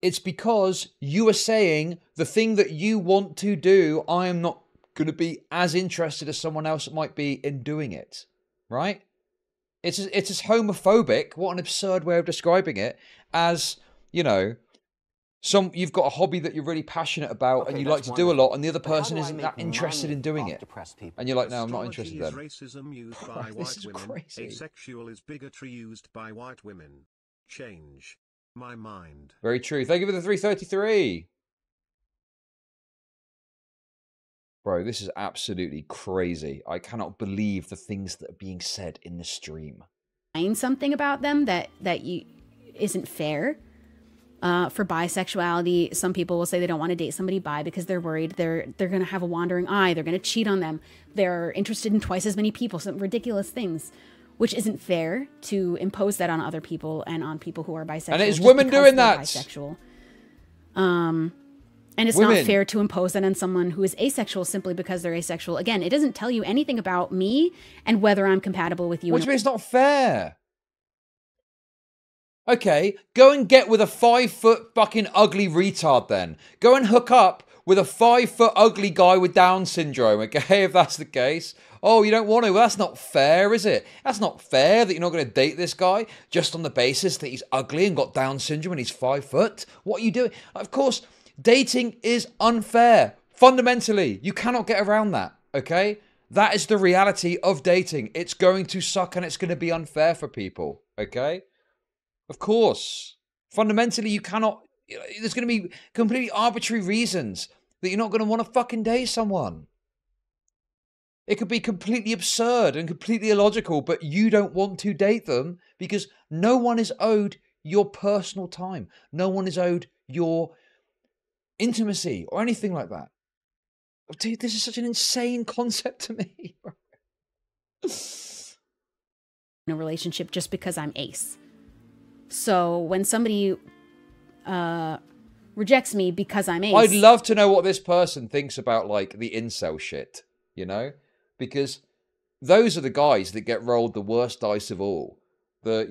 It's because you are saying the thing that you want to do, I am not going to be as interested as someone else might be in doing it. Right? It's as homophobic, what an absurd way of describing it, as, you know, you've got a hobby that you're really passionate about and you like to do a lot, and the other person isn't that interested in doing it. And you're like, no, I'm not interested then. Racism used by white women. Asexual is bigotry used by white women. Change my mind. Very true. Thank you for the 333. Bro, this is absolutely crazy. I cannot believe the things that are being said in the stream. Find something about them that isn't fair. For bisexuality, some people will say they don't want to date somebody bi because they're worried they're going to have a wandering eye, they're going to cheat on them, they're interested in twice as many people, some ridiculous things, which isn't fair to impose that on other people and on people who are bisexual. And it's women doing that. Bisexual. And it's not fair to impose that on someone who is asexual simply because they're asexual. Again, it doesn't tell you anything about me and whether I'm compatible with you. What do you mean it's not fair? Okay, go and get with a 5-foot fucking ugly retard then. Go and hook up with a 5-foot ugly guy with Down syndrome, okay, if that's the case. Oh, you don't want to? Well, that's not fair, is it? That's not fair that you're not going to date this guy just on the basis that he's ugly and got Down syndrome and he's 5 foot. What are you doing? Of course, dating is unfair. Fundamentally, you cannot get around that, okay? That is the reality of dating. It's going to suck and it's going to be unfair for people, okay? Of course. Fundamentally, you cannot... There's going to be completely arbitrary reasons that you're not going to want to fucking date someone. It could be completely absurd and completely illogical, but you don't want to date them because no one is owed your personal time. No one is owed your intimacy or anything like that. Dude, this is such an insane concept to me. In a relationship just because I'm ace. So when somebody rejects me because I'm ace... I'd love to know what this person thinks about, like, the incel shit, you know? Because those are the guys that get rolled the worst dice of all. The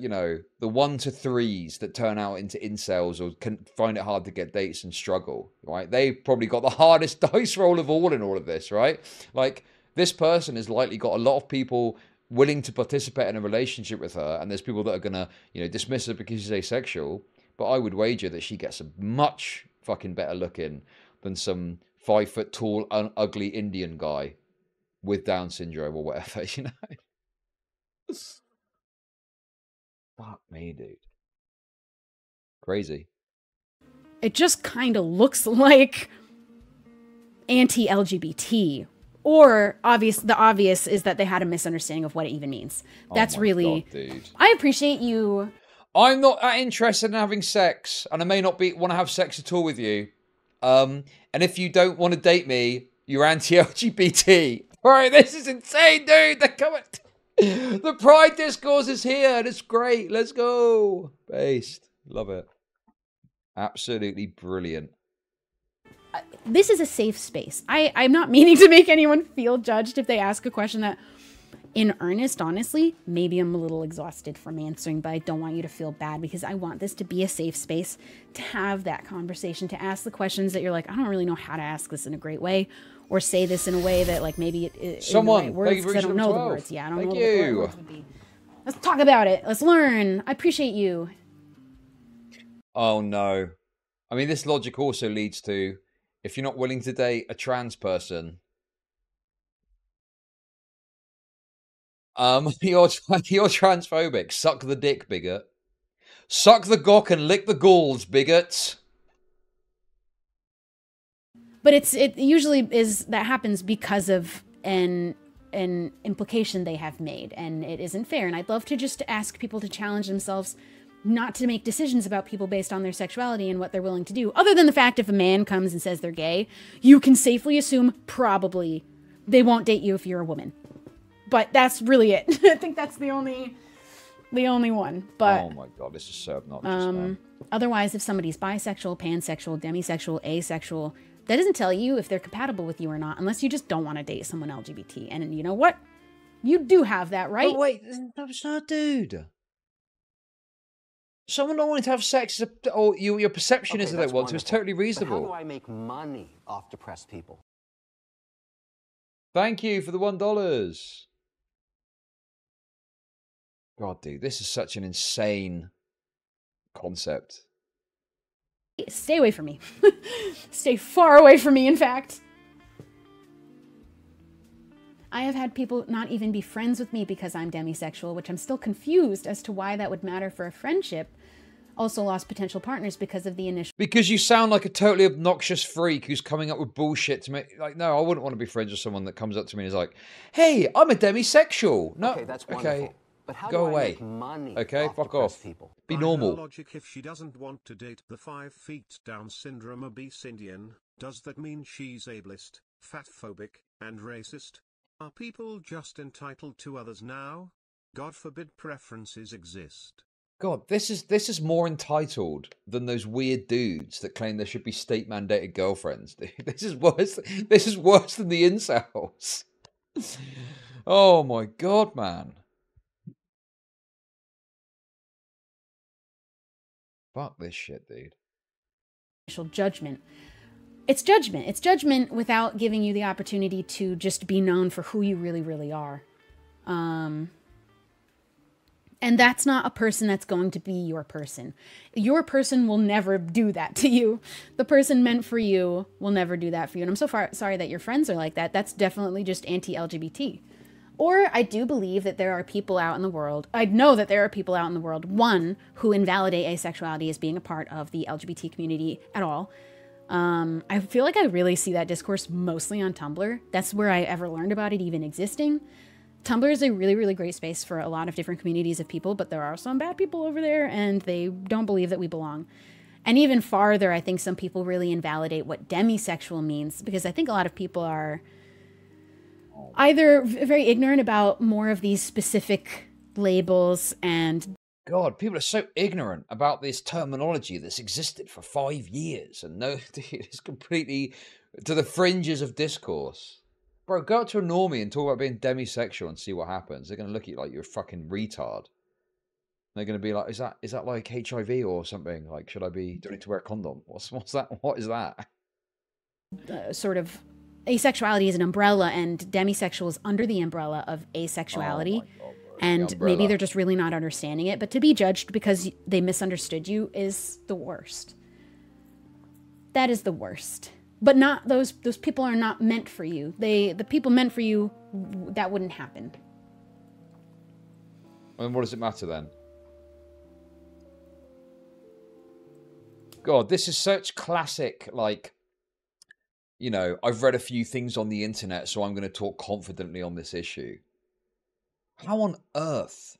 1 to 3s that turn out into incels or can find it hard to get dates and struggle, right? They've probably got the hardest dice roll of all in all of this, right? Like, this person has likely got a lot of people willing to participate in a relationship with her, and there's people that are gonna, dismiss her because she's asexual. But I would wager that she gets a much fucking better looking than some 5 foot tall, ugly Indian guy with Down syndrome or whatever, you know? Fuck me, dude. Crazy. It just kind of looks like anti-LGBT. Or the obvious is that they had a misunderstanding of what it even means. That's really... God, dude. I appreciate you... I'm not that interested in having sex, and I may not want to have sex at all with you. And if you don't want to date me, you're anti-LGBT. Right, this is insane, dude. They're coming. The Pride discourse is here, and it's great. Let's go. Based. Love it. Absolutely brilliant. This is a safe space. I'm not meaning to make anyone feel judged if they ask a question that, in earnest, honestly, maybe I'm a little exhausted from answering, but I don't want you to feel bad because I want this to be a safe space to have that conversation, to ask the questions that you're like, I don't really know how to ask this in a great way, or say this in a way that, like, maybe someone, in the right words, because I don't know 12. the words. Yeah, I don't Thank know you. what the words would be. Let's talk about it. Let's learn. I appreciate you. Oh, no. I mean, this logic also leads to, if you're not willing to date a trans person, you're transphobic. Suck the dick, bigot. Suck the gock and lick the galls, bigots. But it usually that happens because of an implication they have made, and it isn't fair. And I'd love to just ask people to challenge themselves not to make decisions about people based on their sexuality and what they're willing to do. Other than the fact if a man comes and says they're gay, you can safely assume probably they won't date you if you're a woman. But that's really it. I think that's the only The only one. But oh my god, this is so obnoxious, man. otherwise, if somebody's bisexual, pansexual, demisexual, asexual, that doesn't tell you if they're compatible with you or not, unless you just don't want to date someone LGBT. And you know what? You do have that right. But wait, that's not, dude. Someone not wanting to have sex, or your perception is that they want to, is totally reasonable. But how do I make money off depressed people? Thank you for the $1. God, dude, this is such an insane concept. Stay away from me. Stay far away from me, in fact. I have had people not even be friends with me because I'm demisexual, which I'm still confused as to why that would matter for a friendship. Also lost potential partners because of the initial... Because you sound like a totally obnoxious freak who's coming up with bullshit to make... Like, no, I wouldn't want to be friends with someone that comes up to me and is like, hey, I'm a demisexual. No, okay, that's wonderful. Okay, but how go do I away. make money Okay, off fuck off. people? Be By normal. her logic, if she doesn't want to date the 5 feet down syndrome obese Indian, does that mean she's ableist, fatphobic, and racist? Are people just entitled to others now? God forbid preferences exist. God, this is more entitled than those weird dudes that claim there should be state mandated girlfriends. Dude. This is worse. This is worse than the incels. Oh my god, man. Fuck this shit, dude. Judgment. It's judgment. It's judgment without giving you the opportunity to just be known for who you really, really are. And that's not a person that's going to be your person. Your person will never do that to you. The person meant for you will never do that for you. And I'm so sorry that your friends are like that. That's definitely just anti-LGBT. Or I do believe that there are people out in the world, I know that there are people out in the world, one, who invalidate asexuality as being a part of the LGBT community at all. I feel like I really see that discourse mostly on Tumblr. That's where I ever learned about it even existing. Tumblr is a really, really great space for a lot of different communities of people, but there are some bad people over there and they don't believe that we belong. And even farther, I think some people really invalidate what demisexual means, because I think a lot of people are either very ignorant about more of these specific labels and... God, people are so ignorant about this terminology that's existed for 5 years. And no, dude, it's completely to the fringes of discourse. Bro, go up to a normie and talk about being demisexual and see what happens. They're going to look at you like you're a fucking retard. They're going to be like, is that like HIV or something? Like, do I need to wear a condom? What's that? What is that? Sort of asexuality is an umbrella and demisexual is under the umbrella of asexuality. Oh my God, bro. And maybe they're just really not understanding it. But to be judged because they misunderstood you is the worst. That is the worst. But not those people are not meant for you. The people meant for you, that wouldn't happen. And what does it matter then? God, this is such classic, like, you know, I've read a few things on the internet, so I'm going to talk confidently on this issue. How on earth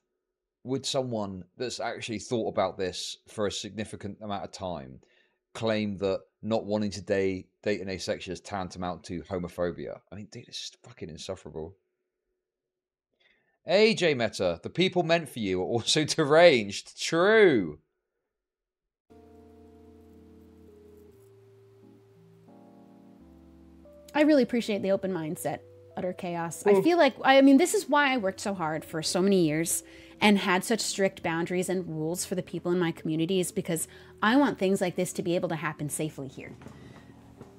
would someone that's actually thought about this for a significant amount of time claim that not wanting to date an asexual is tantamount to homophobia? I mean, dude, it's just fucking insufferable. AJ Meta, the people meant for you are also deranged. True. I really appreciate the open mindset. Utter chaos. I feel like, I mean, this is why I worked so hard for so many years and had such strict boundaries and rules for the people in my communities, because I want things like this to be able to happen safely here.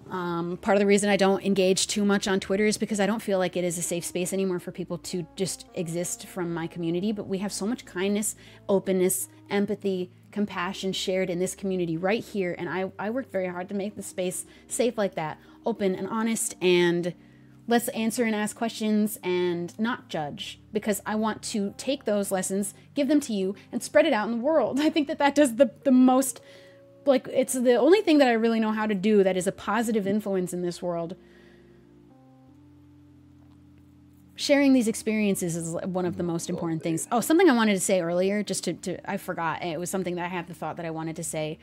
Part of the reason I don't engage too much on Twitter is because I don't feel like it is a safe space anymore for people to just exist from my community. But we have so much kindness, openness, empathy, compassion shared in this community right here. And I worked very hard to make the space safe like that, open and honest, and let's answer and ask questions and not judge, because I want to take those lessons, give them to you, and spread it out in the world. I think that does the most, like, it's the only thing that I really know how to do that is a positive influence in this world. Sharing these experiences is one of the most important things. Oh, something I wanted to say earlier, just I forgot. It was something that I had the thought that I wanted to say.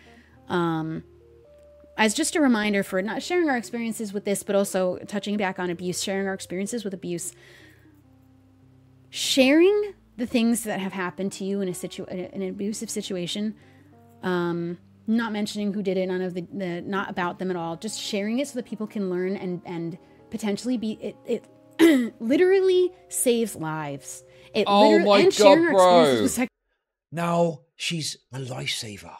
As just a reminder for not sharing our experiences with this, but also touching back on abuse, sharing our experiences with abuse. Sharing the things that have happened to you in an abusive situation. Not mentioning who did it, none of the not about them at all. Just sharing it so that people can learn and potentially be it literally saves lives. It Oh my and God, sharing our bro. experiences with Now she's a lifesaver.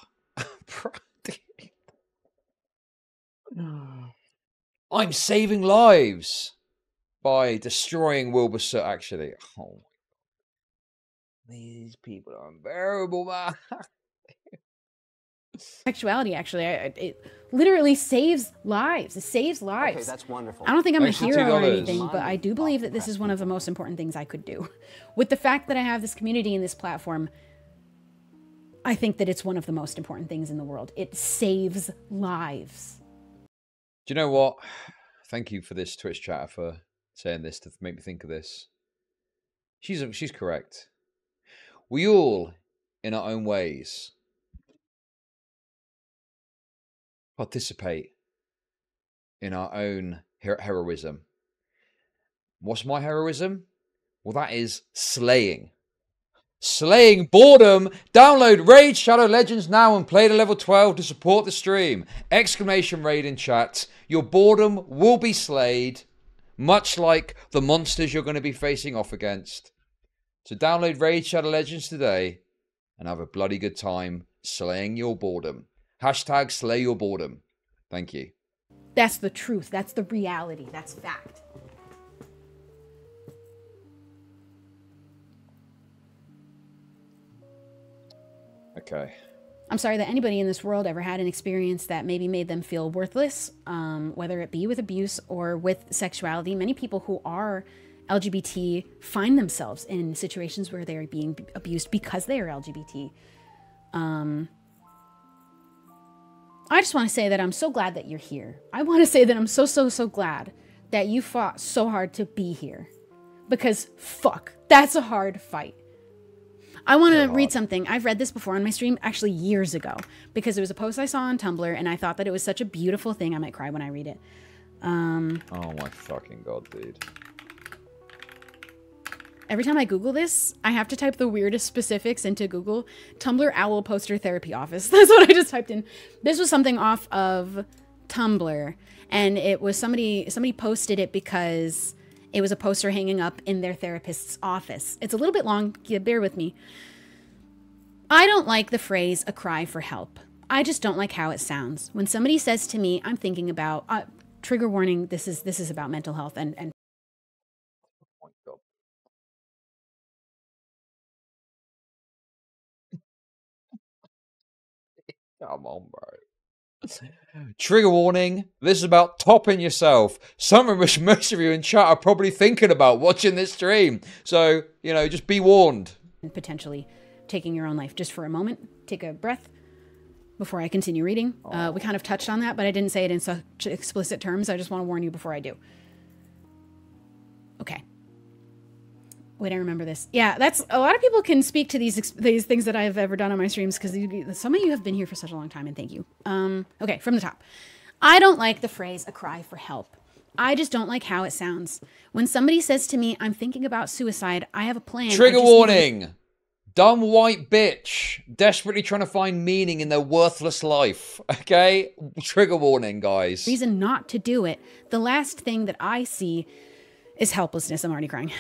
I'm saving lives by destroying Wilbur Soot, actually. Oh my God. These people are unbearable, man. sexuality, actually. It literally saves lives. It saves lives. Okay, that's wonderful. I don't think I'm Thanks a for hero or $2. anything, but I do believe that this is one of the most important things I could do. With the fact that I have this community and this platform, I think that it's one of the most important things in the world. It saves lives. Do you know what? Thank you for this Twitch chatter for saying this to make me think of this. She's correct. We all, in our own ways, participate in our own heroism. What's my heroism? Well, that is slaying. Slaying boredom. Download Raid Shadow Legends now and play to level 12 to support the stream. Exclamation raid in chat. Your boredom will be slayed, much like the monsters you're going to be facing off against. So download Raid Shadow Legends today and have a bloody good time slaying your boredom. Hashtag slay your boredom. Thank you. That's the truth. That's the reality. That's fact. Okay. I'm sorry that anybody in this world ever had an experience that maybe made them feel worthless, whether it be with abuse or with sexuality. Many people who are LGBT find themselves in situations where they are being abused because they are LGBT. I just want to say that I'm so glad that you're here. I want to say that I'm so glad that you fought so hard to be here. Because fuck, that's a hard fight. I want to read something. I've read this before on my stream, actually years ago, because it was a post I saw on Tumblr, and I thought that it was such a beautiful thing. I might cry when I read it. Oh my fucking God, dude. Every time I Google this, I have to type the weirdest specifics into Google. Tumblr owl poster therapy office. That's what I just typed in. This was something off of Tumblr, and it was somebody posted it because it was a poster hanging up in their therapist's office. It's a little bit long, bear with me. I don't like the phrase, a cry for help. I just don't like how it sounds. When somebody says to me, I'm thinking about, trigger warning, this is about mental health and Oh my God. Come on, bro. Trigger warning. This is about topping yourself. Something which most of you in chat are probably thinking about watching this stream. So, you know, just be warned. potentially taking your own life. Just for a moment, take a breath before I continue reading. We kind of touched on that, but I didn't say it in such explicit terms. I just want to warn you before I do. Okay. Wait, I remember this. Yeah, that's a lot of people can speak to these things that I've ever done on my streams because some of you have been here for such a long time, and thank you. Okay, from the top. I don't like the phrase "a cry for help." I just don't like how it sounds. When somebody says to me, "I'm thinking about suicide," I have a plan. Trigger warning. Dumb white bitch desperately trying to find meaning in their worthless life. Okay? Trigger warning, guys. Reason not to do it. The last thing that I see is helplessness. I'm already crying.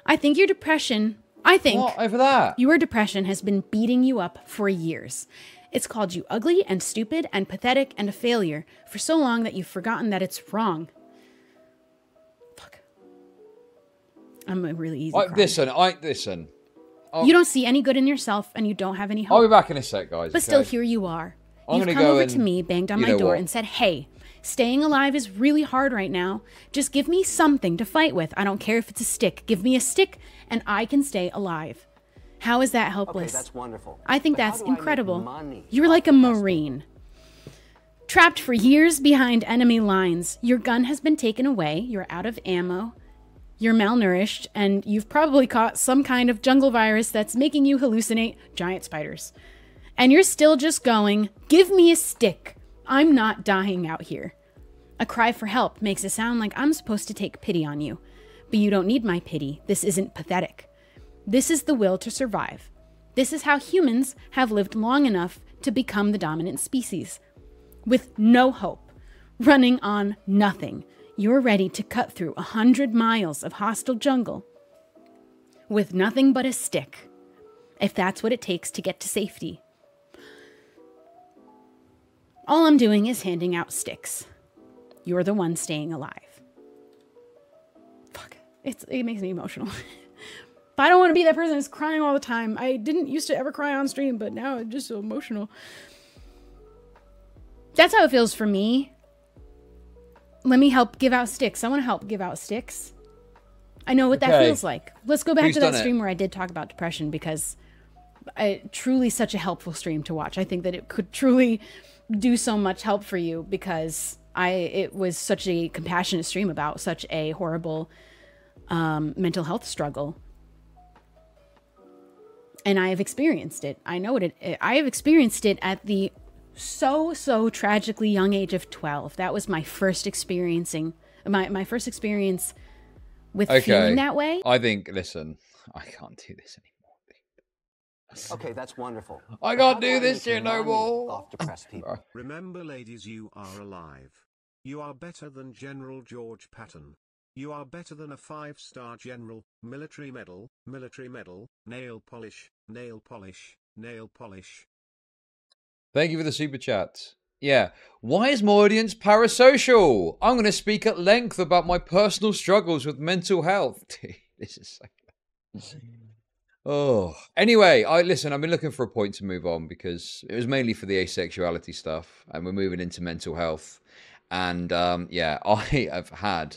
I think your depression, What over that? your depression has been beating you up for years. It's called you ugly and stupid and pathetic and a failure for so long that you've forgotten that it's wrong. Fuck. I'm a really easy crier. Listen. You don't see any good in yourself and you don't have any I'll hope. be back in a sec, guys. But okay? still, here you are. I'm You've gonna come go over and- to me, banged on you my know door, what? and said, "Hey, staying alive is really hard right now. Just give me something to fight with. I don't care if it's a stick. Give me a stick, and I can stay alive." How is that helpless? Okay, that's wonderful. I think But how that's do I make incredible. money You're off like a of this? Marine. Trapped for years behind enemy lines. Your gun has been taken away. You're out of ammo. You're malnourished, and you've probably caught some kind of jungle virus that's making you hallucinate giant spiders. And you're still just going, "Give me a stick. I'm not dying out here." A cry for help makes it sound like I'm supposed to take pity on you. But you don't need my pity. This isn't pathetic. This is the will to survive. This is how humans have lived long enough to become the dominant species. With no hope, running on nothing, you're ready to cut through 100 miles of hostile jungle with nothing but a stick, if that's what it takes to get to safety. All I'm doing is handing out sticks. You're the one staying alive. Fuck, it makes me emotional. But I don't want to be that person who's crying all the time. I didn't used to ever cry on stream, but now I'm just so emotional. That's how it feels for me. Let me help give out sticks. I want to help give out sticks. I know what that feels like. Let's go back to that stream where I did talk about depression, because truly such a helpful stream to watch. I think that it could truly do so much help for you, because it was such a compassionate stream about such a horrible mental health struggle. And I have experienced it. I know I have experienced it at the so tragically young age of 12. That was my first experiencing, my first experience with feeling that way. I think, listen, I can't do this anymore. Okay, that's wonderful. I can't do this shit no more. Off depressed people. Remember, ladies, you are alive. You are better than General George Patton. You are better than a 5-star general, military medal, nail polish, nail polish, nail polish. Thank you for the super chat. Yeah. Why is my audience parasocial? I'm going to speak at length about my personal struggles with mental health. This is so... Oh. Anyway, listen, I've been looking for a point to move on, because it was mainly for the asexuality stuff, and we're moving into mental health. And yeah, I have had...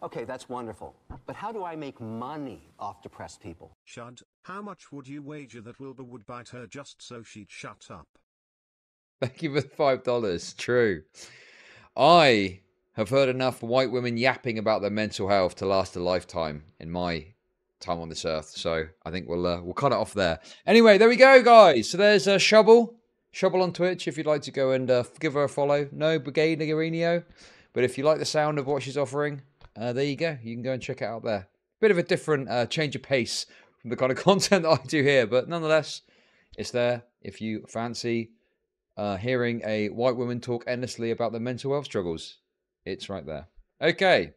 Okay, that's wonderful. But how do I make money off depressed people? Shud, how much would you wager that Wilbur would bite her just so she'd shut up? Thank you for the $5. True. I have heard enough white women yapping about their mental health to last a lifetime in my time on this earth. So I think we'll cut it off there. Anyway, there we go, guys. So there's Shubble on Twitch if you'd like to go and give her a follow. No Brigade Niggerino, but if you like the sound of what she's offering, there you go. You can go and check it out there. Bit of a different change of pace from the kind of content that I do here, but nonetheless, it's there if you fancy hearing a white woman talk endlessly about their mental health struggles. It's right there. Okay.